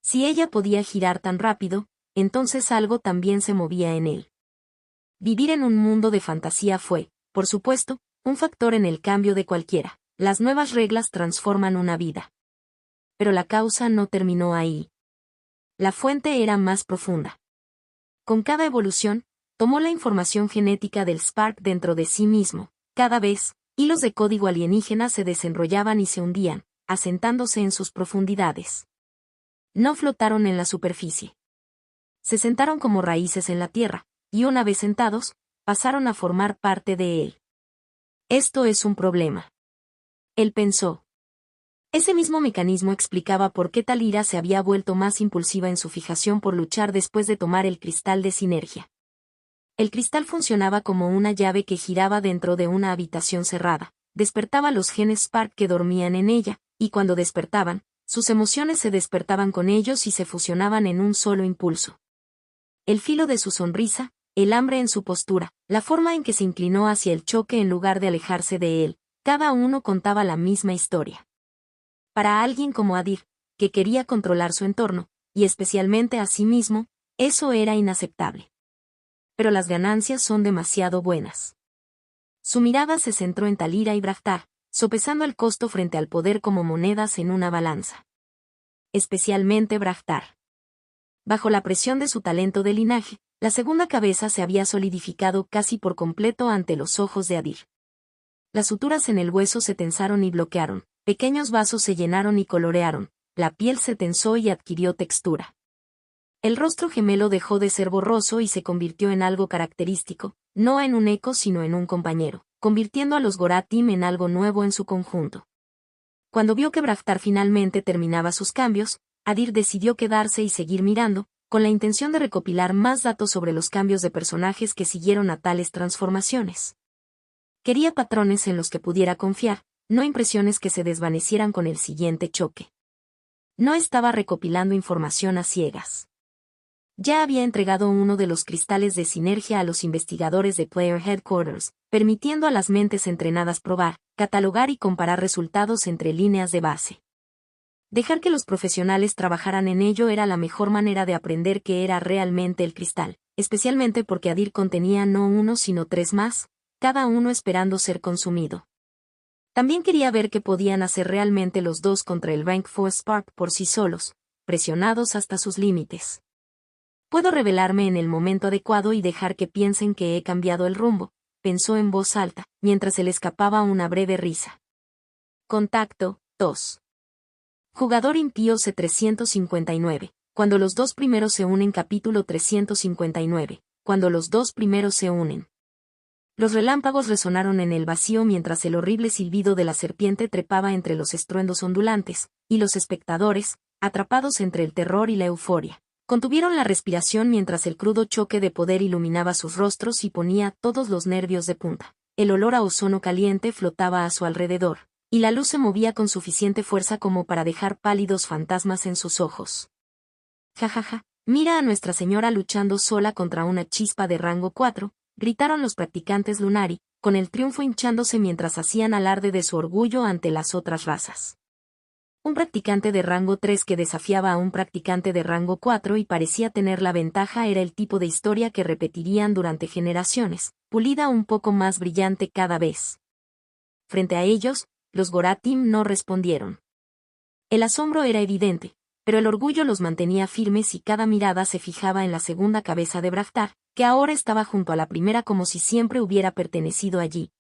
Si ella podía girar tan rápido, entonces algo también se movía en él. Vivir en un mundo de fantasía fue, por supuesto, un factor en el cambio de cualquiera. Las nuevas reglas transforman una vida. Pero la causa no terminó ahí. La fuente era más profunda. Con cada evolución, tomó la información genética del Spark dentro de sí mismo. Cada vez, hilos de código alienígena se desenrollaban y se hundían, asentándose en sus profundidades. No flotaron en la superficie. Se sentaron como raíces en la tierra, y una vez sentados, pasaron a formar parte de él. Esto es un problema. Él pensó. Ese mismo mecanismo explicaba por qué Talira se había vuelto más impulsiva en su fijación por luchar después de tomar el cristal de sinergia. El cristal funcionaba como una llave que giraba dentro de una habitación cerrada, despertaba los genes Spark que dormían en ella, y cuando despertaban, sus emociones se despertaban con ellos y se fusionaban en un solo impulso. El filo de su sonrisa, el hambre en su postura, la forma en que se inclinó hacia el choque en lugar de alejarse de él, cada uno contaba la misma historia. Para alguien como Adir, que quería controlar su entorno, y especialmente a sí mismo, eso era inaceptable. Pero las ganancias son demasiado buenas. Su mirada se centró en Talira y Brahtar, sopesando el costo frente al poder como monedas en una balanza. Especialmente Brahtar. Bajo la presión de su talento de linaje, la segunda cabeza se había solidificado casi por completo ante los ojos de Adir. Las suturas en el hueso se tensaron y bloquearon, pequeños vasos se llenaron y colorearon, la piel se tensó y adquirió textura. El rostro gemelo dejó de ser borroso y se convirtió en algo característico, no en un eco sino en un compañero, convirtiendo a los Goratim en algo nuevo en su conjunto. Cuando vio que Brahtar finalmente terminaba sus cambios, Adir decidió quedarse y seguir mirando, con la intención de recopilar más datos sobre los cambios de personajes que siguieron a tales transformaciones. Quería patrones en los que pudiera confiar, no impresiones que se desvanecieran con el siguiente choque. No estaba recopilando información a ciegas. Ya había entregado uno de los cristales de sinergia a los investigadores de Player Headquarters, permitiendo a las mentes entrenadas probar, catalogar y comparar resultados entre líneas de base. Dejar que los profesionales trabajaran en ello era la mejor manera de aprender qué era realmente el cristal, especialmente porque Adir contenía no uno sino 3 más, cada uno esperando ser consumido. También quería ver qué podían hacer realmente los dos contra el Rank 4 Spark por sí solos, presionados hasta sus límites. Puedo revelarme en el momento adecuado y dejar que piensen que he cambiado el rumbo, pensó en voz alta, mientras se le escapaba una breve risa. Contacto, 2. Jugador impío C359. Cuando los dos primeros se unen. Capítulo 359. Cuando los dos primeros se unen. Los relámpagos resonaron en el vacío mientras el horrible silbido de la serpiente trepaba entre los estruendos ondulantes, y los espectadores, atrapados entre el terror y la euforia, contuvieron la respiración mientras el crudo choque de poder iluminaba sus rostros y ponía todos los nervios de punta. El olor a ozono caliente flotaba a su alrededor, y la luz se movía con suficiente fuerza como para dejar pálidos fantasmas en sus ojos. Jajaja, mira a Nuestra Señora luchando sola contra una chispa de rango 4, gritaron los practicantes Lunari, con el triunfo hinchándose mientras hacían alarde de su orgullo ante las otras razas. Un practicante de rango 3 que desafiaba a un practicante de rango 4 y parecía tener la ventaja era el tipo de historia que repetirían durante generaciones, pulida un poco más brillante cada vez. Frente a ellos, los Goratim no respondieron. El asombro era evidente, pero el orgullo los mantenía firmes y cada mirada se fijaba en la segunda cabeza de Braftar, que ahora estaba junto a la primera como si siempre hubiera pertenecido allí.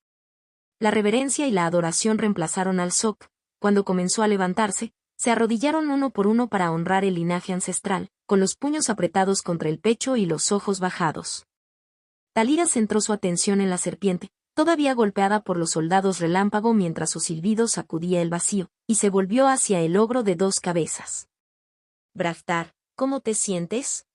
La reverencia y la adoración reemplazaron al Sok. Cuando comenzó a levantarse, se arrodillaron uno por uno para honrar el linaje ancestral, con los puños apretados contra el pecho y los ojos bajados. Talira centró su atención en la serpiente, todavía golpeada por los soldados relámpago mientras su silbido sacudía el vacío, y se volvió hacia el ogro de 2 cabezas. Braftar, ¿cómo te sientes?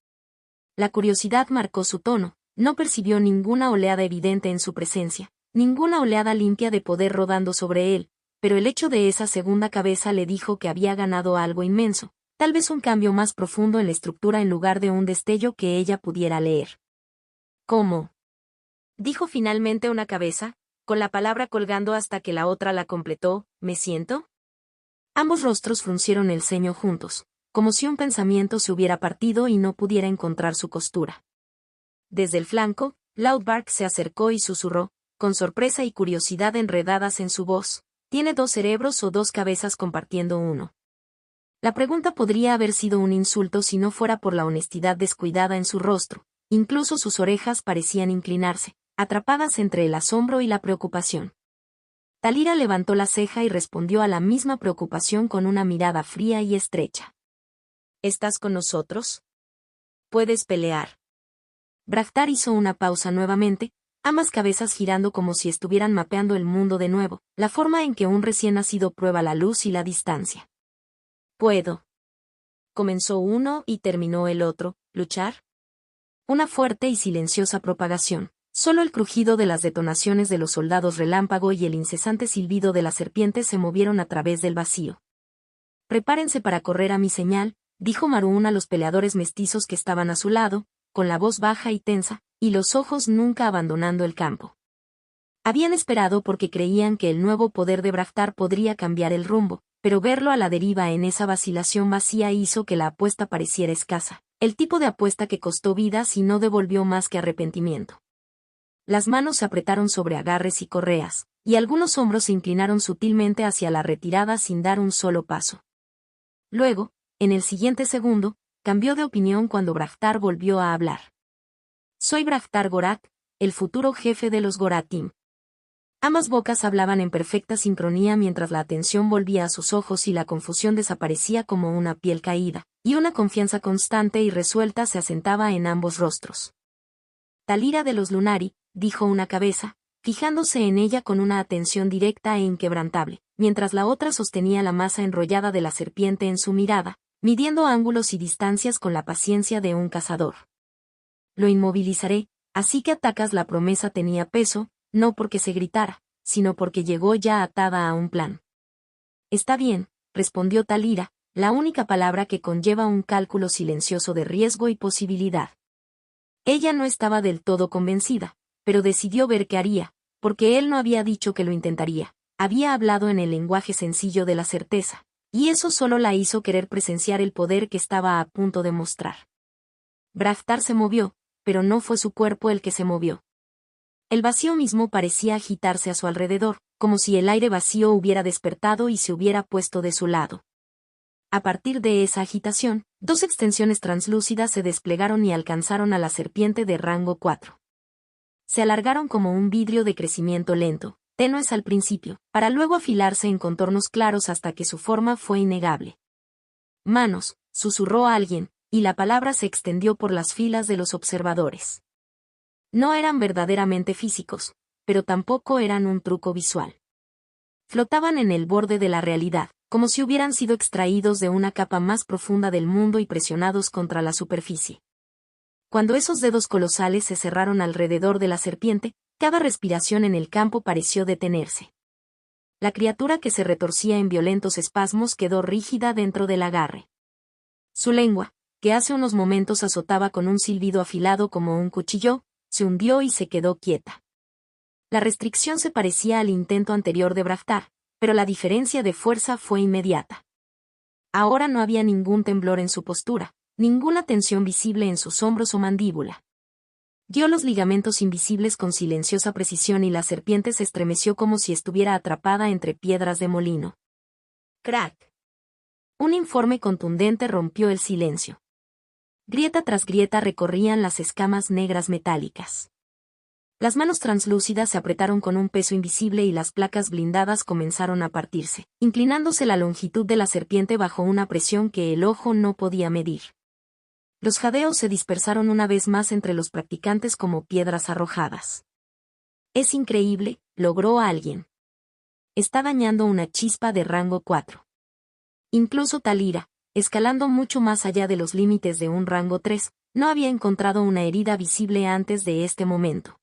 La curiosidad marcó su tono, no percibió ninguna oleada evidente en su presencia, ninguna oleada limpia de poder rodando sobre él, pero el hecho de esa segunda cabeza le dijo que había ganado algo inmenso, tal vez un cambio más profundo en la estructura en lugar de un destello que ella pudiera leer. ¿Cómo? Dijo finalmente una cabeza, con la palabra colgando hasta que la otra la completó, ¿me siento? Ambos rostros fruncieron el ceño juntos, como si un pensamiento se hubiera partido y no pudiera encontrar su costura. Desde el flanco, Loudbark se acercó y susurró, con sorpresa y curiosidad enredadas en su voz, ¿tiene 2 cerebros o 2 cabezas compartiendo uno? La pregunta podría haber sido un insulto si no fuera por la honestidad descuidada en su rostro, incluso sus orejas parecían inclinarse, atrapadas entre el asombro y la preocupación. Talira levantó la ceja y respondió a la misma preocupación con una mirada fría y estrecha. ¿Estás con nosotros? Puedes pelear. Braftar hizo una pausa nuevamente, ambas cabezas girando como si estuvieran mapeando el mundo de nuevo, la forma en que un recién nacido prueba la luz y la distancia. Puedo. Comenzó uno y terminó el otro, ¿luchar? Una fuerte y silenciosa propagación, solo el crujido de las detonaciones de los soldados relámpago y el incesante silbido de la serpiente se movieron a través del vacío. Prepárense para correr a mi señal, dijo Maroon a los peleadores mestizos que estaban a su lado, con la voz baja y tensa, y los ojos nunca abandonando el campo. Habían esperado porque creían que el nuevo poder de Braftar podría cambiar el rumbo, pero verlo a la deriva en esa vacilación vacía hizo que la apuesta pareciera escasa, el tipo de apuesta que costó vidas y no devolvió más que arrepentimiento. Las manos se apretaron sobre agarres y correas, y algunos hombros se inclinaron sutilmente hacia la retirada sin dar un solo paso. Luego, en el siguiente segundo, cambió de opinión cuando Braftar volvió a hablar. Soy Braftar Gorat, el futuro jefe de los Goratim. Ambas bocas hablaban en perfecta sincronía mientras la atención volvía a sus ojos y la confusión desaparecía como una piel caída, y una confianza constante y resuelta se asentaba en ambos rostros. Talira de los Lunari, dijo una cabeza, fijándose en ella con una atención directa e inquebrantable, mientras la otra sostenía la masa enrollada de la serpiente en su mirada, midiendo ángulos y distancias con la paciencia de un cazador. Lo inmovilizaré, así que atacas. La promesa tenía peso, no porque se gritara, sino porque llegó ya atada a un plan. Está bien, respondió Talira, la única palabra que conlleva un cálculo silencioso de riesgo y posibilidad. Ella no estaba del todo convencida, pero decidió ver qué haría, porque él no había dicho que lo intentaría, había hablado en el lenguaje sencillo de la certeza, y eso solo la hizo querer presenciar el poder que estaba a punto de mostrar. Braftar se movió, pero no fue su cuerpo el que se movió. El vacío mismo parecía agitarse a su alrededor, como si el aire vacío hubiera despertado y se hubiera puesto de su lado. A partir de esa agitación, 2 extensiones translúcidas se desplegaron y alcanzaron a la serpiente de rango 4. Se alargaron como un vidrio de crecimiento lento, tenues al principio, para luego afilarse en contornos claros hasta que su forma fue innegable. Manos, susurró a alguien, y la palabra se extendió por las filas de los observadores. No eran verdaderamente físicos, pero tampoco eran un truco visual. Flotaban en el borde de la realidad, como si hubieran sido extraídos de una capa más profunda del mundo y presionados contra la superficie. Cuando esos dedos colosales se cerraron alrededor de la serpiente, cada respiración en el campo pareció detenerse. La criatura, que se retorcía en violentos espasmos, quedó rígida dentro del agarre. Su lengua, que hace unos momentos azotaba con un silbido afilado como un cuchillo, se hundió y se quedó quieta. La restricción se parecía al intento anterior de Braftar, pero la diferencia de fuerza fue inmediata. Ahora no había ningún temblor en su postura, ninguna tensión visible en sus hombros o mandíbula. Dio los ligamentos invisibles con silenciosa precisión y la serpiente se estremeció como si estuviera atrapada entre piedras de molino. ¡Crack! Un informe contundente rompió el silencio. Grieta tras grieta recorrían las escamas negras metálicas. Las manos translúcidas se apretaron con un peso invisible y las placas blindadas comenzaron a partirse, inclinándose la longitud de la serpiente bajo una presión que el ojo no podía medir. Los jadeos se dispersaron una vez más entre los practicantes como piedras arrojadas. Es increíble, logró alguien. Está dañando una chispa de rango 4. Incluso Talira, escalando mucho más allá de los límites de un rango 3, no había encontrado una herida visible antes de este momento.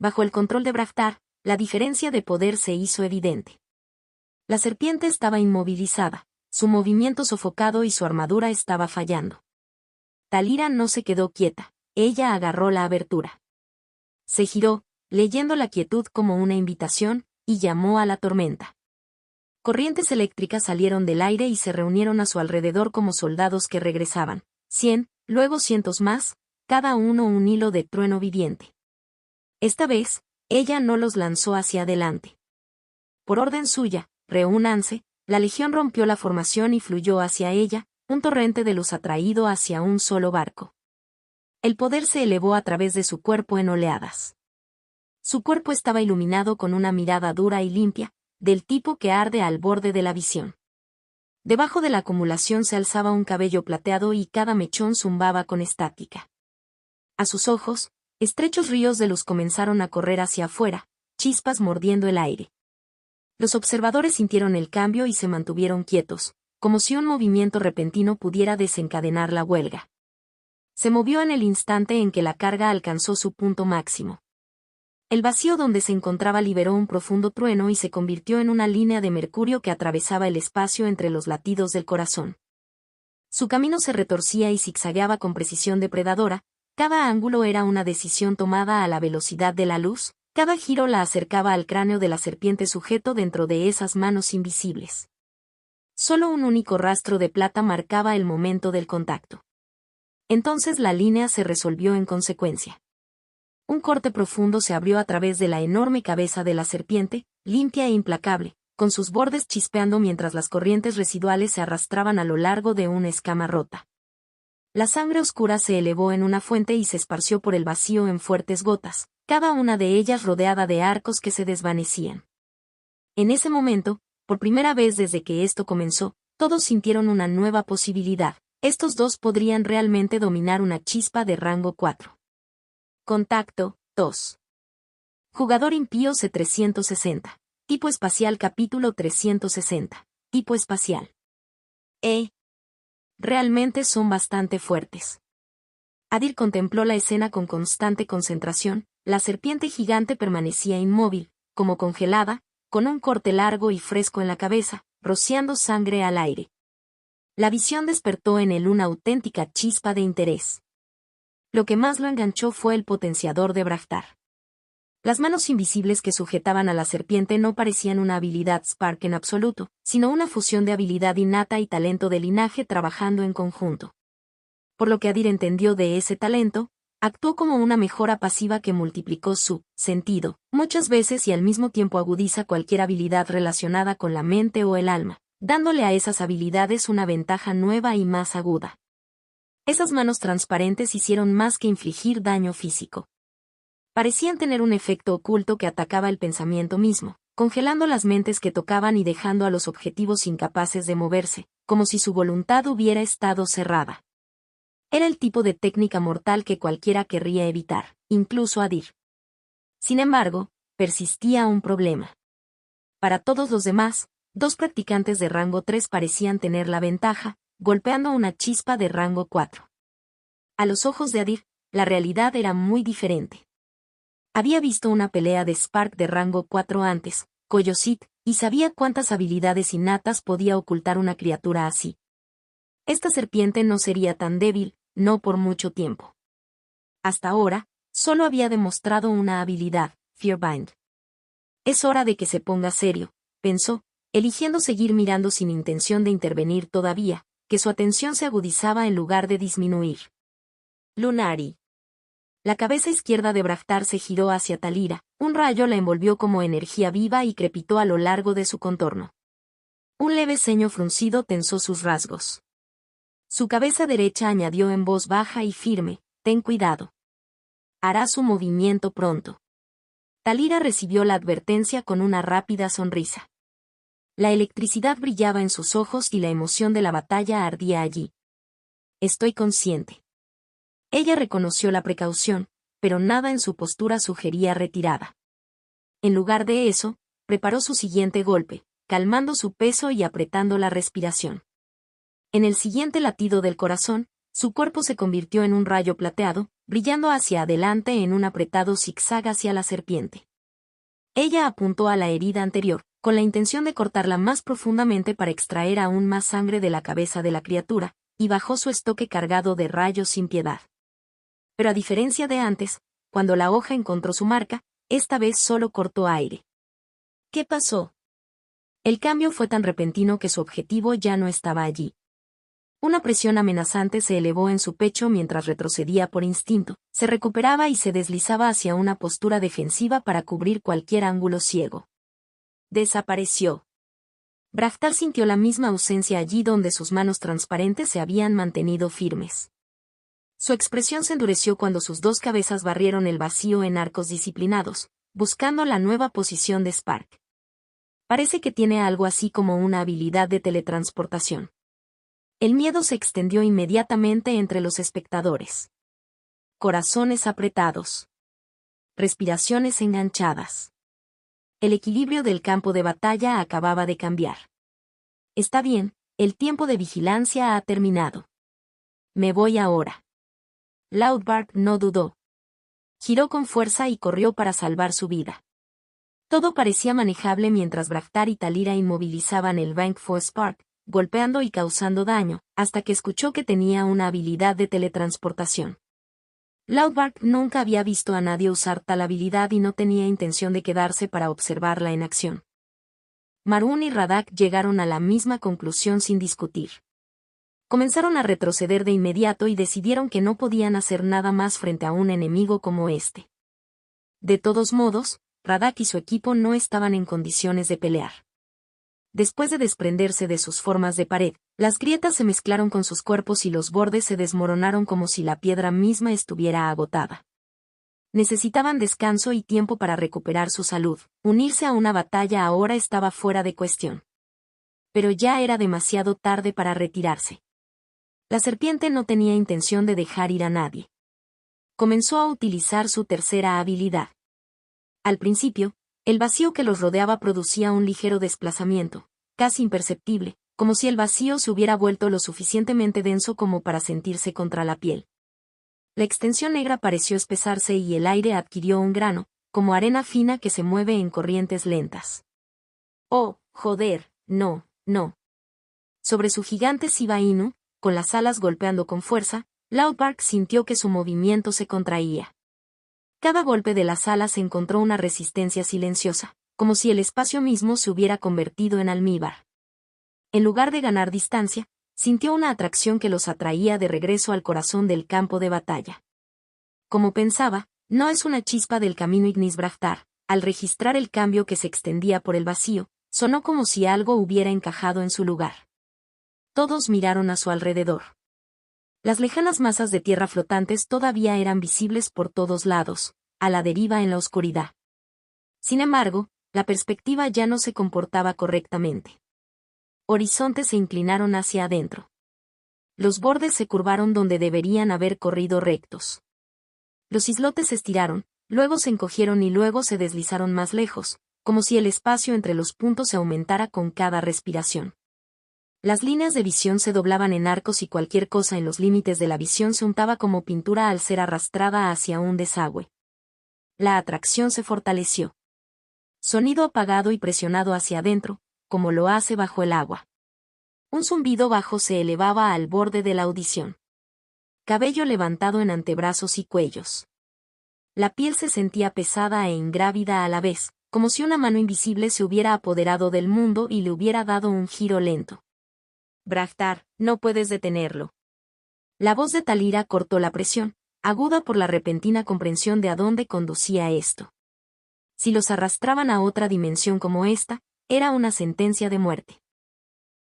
Bajo el control de Braftar, la diferencia de poder se hizo evidente. La serpiente estaba inmovilizada, su movimiento sofocado y su armadura estaba fallando. Talira no se quedó quieta, ella agarró la abertura. Se giró, leyendo la quietud como una invitación, y llamó a la tormenta. Corrientes eléctricas salieron del aire y se reunieron a su alrededor como soldados que regresaban, 100, luego cientos más, cada uno un hilo de trueno viviente. Esta vez, ella no los lanzó hacia adelante. Por orden suya, reúnanse, la legión rompió la formación y fluyó hacia ella, un torrente de luz atraído hacia un solo barco. El poder se elevó a través de su cuerpo en oleadas. Su cuerpo estaba iluminado con una mirada dura y limpia, del tipo que arde al borde de la visión. Debajo de la acumulación se alzaba un cabello plateado y cada mechón zumbaba con estática. A sus ojos, estrechos ríos de luz comenzaron a correr hacia afuera, chispas mordiendo el aire. Los observadores sintieron el cambio y se mantuvieron quietos, como si un movimiento repentino pudiera desencadenar la huelga. Se movió en el instante en que la carga alcanzó su punto máximo. El vacío donde se encontraba liberó un profundo trueno y se convirtió en una línea de mercurio que atravesaba el espacio entre los latidos del corazón. Su camino se retorcía y zigzagueaba con precisión depredadora, cada ángulo era una decisión tomada a la velocidad de la luz, cada giro la acercaba al cráneo de la serpiente sujeto dentro de esas manos invisibles. Solo un único rastro de plata marcaba el momento del contacto. Entonces la línea se resolvió en consecuencia. Un corte profundo se abrió a través de la enorme cabeza de la serpiente, limpia e implacable, con sus bordes chispeando mientras las corrientes residuales se arrastraban a lo largo de una escama rota. La sangre oscura se elevó en una fuente y se esparció por el vacío en fuertes gotas, cada una de ellas rodeada de arcos que se desvanecían. En ese momento, por primera vez desde que esto comenzó, todos sintieron una nueva posibilidad. Estos dos podrían realmente dominar una chispa de rango 4. Contacto 2. Jugador impío C360. Tipo espacial capítulo 360. Tipo espacial. Realmente son bastante fuertes. Adir contempló la escena con constante concentración. La serpiente gigante permanecía inmóvil, como congelada, con un corte largo y fresco en la cabeza, rociando sangre al aire. La visión despertó en él una auténtica chispa de interés. Lo que más lo enganchó fue el potenciador de Braftar. Las manos invisibles que sujetaban a la serpiente no parecían una habilidad Spark en absoluto, sino una fusión de habilidad innata y talento de linaje trabajando en conjunto. Por lo que Adir entendió de ese talento, actuó como una mejora pasiva que multiplicó su sentido, muchas veces y al mismo tiempo agudiza cualquier habilidad relacionada con la mente o el alma, dándole a esas habilidades una ventaja nueva y más aguda. Esas manos transparentes hicieron más que infligir daño físico. Parecían tener un efecto oculto que atacaba el pensamiento mismo, congelando las mentes que tocaban y dejando a los objetivos incapaces de moverse, como si su voluntad hubiera estado cerrada. Era el tipo de técnica mortal que cualquiera querría evitar, incluso Adir. Sin embargo, persistía un problema. Para todos los demás, 2 practicantes de rango 3 parecían tener la ventaja, golpeando una chispa de rango 4. A los ojos de Adir, la realidad era muy diferente. Había visto una pelea de Spark de rango 4 antes, Coyosit, y sabía cuántas habilidades innatas podía ocultar una criatura así. Esta serpiente no sería tan débil, no por mucho tiempo. Hasta ahora, solo había demostrado una habilidad, Fearbind. Es hora de que se ponga serio, pensó, eligiendo seguir mirando sin intención de intervenir todavía, que su atención se agudizaba en lugar de disminuir. Lunari. La cabeza izquierda de Braftar se giró hacia Talira, un rayo la envolvió como energía viva y crepitó a lo largo de su contorno. Un leve ceño fruncido tensó sus rasgos. Su cabeza derecha añadió en voz baja y firme, ten cuidado. Hará su movimiento pronto. Talira recibió la advertencia con una rápida sonrisa. La electricidad brillaba en sus ojos y la emoción de la batalla ardía allí. Estoy consciente. Ella reconoció la precaución, pero nada en su postura sugería retirada. En lugar de eso, preparó su siguiente golpe, calmando su peso y apretando la respiración. En el siguiente latido del corazón, su cuerpo se convirtió en un rayo plateado, brillando hacia adelante en un apretado zigzag hacia la serpiente. Ella apuntó a la herida anterior, con la intención de cortarla más profundamente para extraer aún más sangre de la cabeza de la criatura, y bajó su estoque cargado de rayos sin piedad. Pero a diferencia de antes, cuando la hoja encontró su marca, esta vez solo cortó aire. ¿Qué pasó? El cambio fue tan repentino que su objetivo ya no estaba allí. Una presión amenazante se elevó en su pecho mientras retrocedía por instinto, se recuperaba y se deslizaba hacia una postura defensiva para cubrir cualquier ángulo ciego. Desapareció. Braftar sintió la misma ausencia allí donde sus manos transparentes se habían mantenido firmes. Su expresión se endureció cuando sus 2 cabezas barrieron el vacío en arcos disciplinados, buscando la nueva posición de Spark. Parece que tiene algo así como una habilidad de teletransportación. El miedo se extendió inmediatamente entre los espectadores. Corazones apretados. Respiraciones enganchadas. El equilibrio del campo de batalla acababa de cambiar. Está bien, el tiempo de vigilancia ha terminado. Me voy ahora. Loudbark no dudó. Giró con fuerza y corrió para salvar su vida. Todo parecía manejable mientras Braftar y Talira inmovilizaban el Bank for Spark, golpeando y causando daño, hasta que escuchó que tenía una habilidad de teletransportación. Loudbark nunca había visto a nadie usar tal habilidad y no tenía intención de quedarse para observarla en acción. Marún y Radak llegaron a la misma conclusión sin discutir. Comenzaron a retroceder de inmediato y decidieron que no podían hacer nada más frente a un enemigo como este. De todos modos, Radak y su equipo no estaban en condiciones de pelear. Después de desprenderse de sus formas de pared, las grietas se mezclaron con sus cuerpos y los bordes se desmoronaron como si la piedra misma estuviera agotada. Necesitaban descanso y tiempo para recuperar su salud. Unirse a una batalla ahora estaba fuera de cuestión. Pero ya era demasiado tarde para retirarse. La serpiente no tenía intención de dejar ir a nadie. Comenzó a utilizar su tercera habilidad. Al principio, el vacío que los rodeaba producía un ligero desplazamiento, casi imperceptible, como si el vacío se hubiera vuelto lo suficientemente denso como para sentirse contra la piel. La extensión negra pareció espesarse y el aire adquirió un grano, como arena fina que se mueve en corrientes lentas. ¡Oh, joder, no, no! Sobre su gigante Shiba Inu, con las alas golpeando con fuerza, Loudbark sintió que su movimiento se contraía. Cada golpe de las alas encontró una resistencia silenciosa, como si el espacio mismo se hubiera convertido en almíbar. En lugar de ganar distancia, sintió una atracción que los atraía de regreso al corazón del campo de batalla. Como pensaba, no es una chispa del camino Ignis Braftar. Al registrar el cambio que se extendía por el vacío, sonó como si algo hubiera encajado en su lugar. Todos miraron a su alrededor. Las lejanas masas de tierra flotantes todavía eran visibles por todos lados, a la deriva en la oscuridad. Sin embargo, la perspectiva ya no se comportaba correctamente. Horizontes se inclinaron hacia adentro. Los bordes se curvaron donde deberían haber corrido rectos. Los islotes se estiraron, luego se encogieron y luego se deslizaron más lejos, como si el espacio entre los puntos se aumentara con cada respiración. Las líneas de visión se doblaban en arcos y cualquier cosa en los límites de la visión se untaba como pintura al ser arrastrada hacia un desagüe. La atracción se fortaleció. Sonido apagado y presionado hacia adentro, como lo hace bajo el agua. Un zumbido bajo se elevaba al borde de la audición. Cabello levantado en antebrazos y cuellos. La piel se sentía pesada e ingrávida a la vez, como si una mano invisible se hubiera apoderado del mundo y le hubiera dado un giro lento. Brahtar, no puedes detenerlo. La voz de Talira cortó la presión, aguda por la repentina comprensión de a dónde conducía esto. Si los arrastraban a otra dimensión como esta, era una sentencia de muerte.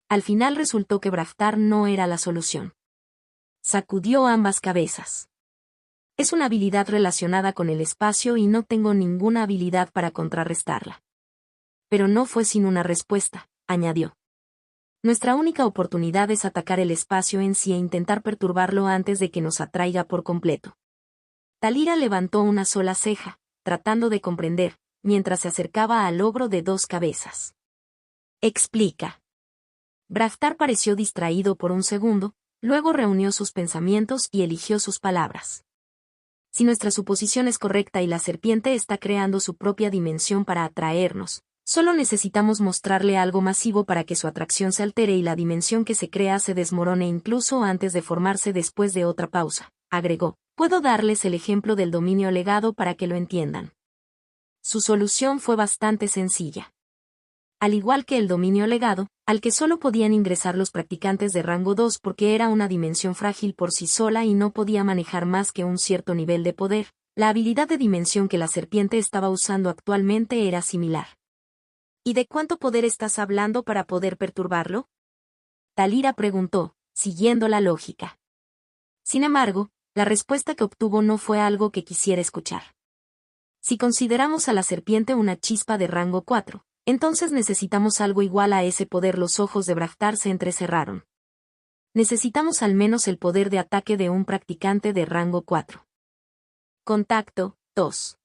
Al final resultó que Brahtar no era la solución. Sacudió ambas cabezas. Es una habilidad relacionada con el espacio y no tengo ninguna habilidad para contrarrestarla. Pero no fue sin una respuesta, añadió. Nuestra única oportunidad es atacar el espacio en sí e intentar perturbarlo antes de que nos atraiga por completo. Talira levantó una sola ceja, tratando de comprender, mientras se acercaba al ogro de 2 cabezas. Explica. Brahtar pareció distraído por un segundo, luego reunió sus pensamientos y eligió sus palabras. Si nuestra suposición es correcta y la serpiente está creando su propia dimensión para atraernos, solo necesitamos mostrarle algo masivo para que su atracción se altere y la dimensión que se crea se desmorone incluso antes de formarse después de otra pausa, agregó. Puedo darles el ejemplo del dominio legado para que lo entiendan. Su solución fue bastante sencilla. Al igual que el dominio legado, al que solo podían ingresar los practicantes de rango 2 porque era una dimensión frágil por sí sola y no podía manejar más que un cierto nivel de poder, la habilidad de dimensión que la serpiente estaba usando actualmente era similar. ¿Y de cuánto poder estás hablando para poder perturbarlo? Talira preguntó, siguiendo la lógica. Sin embargo, la respuesta que obtuvo no fue algo que quisiera escuchar. Si consideramos a la serpiente una chispa de rango 4, entonces necesitamos algo igual a ese poder. Los ojos de Brahtar se entrecerraron. Necesitamos al menos el poder de ataque de un practicante de rango 4. Contacto, 2.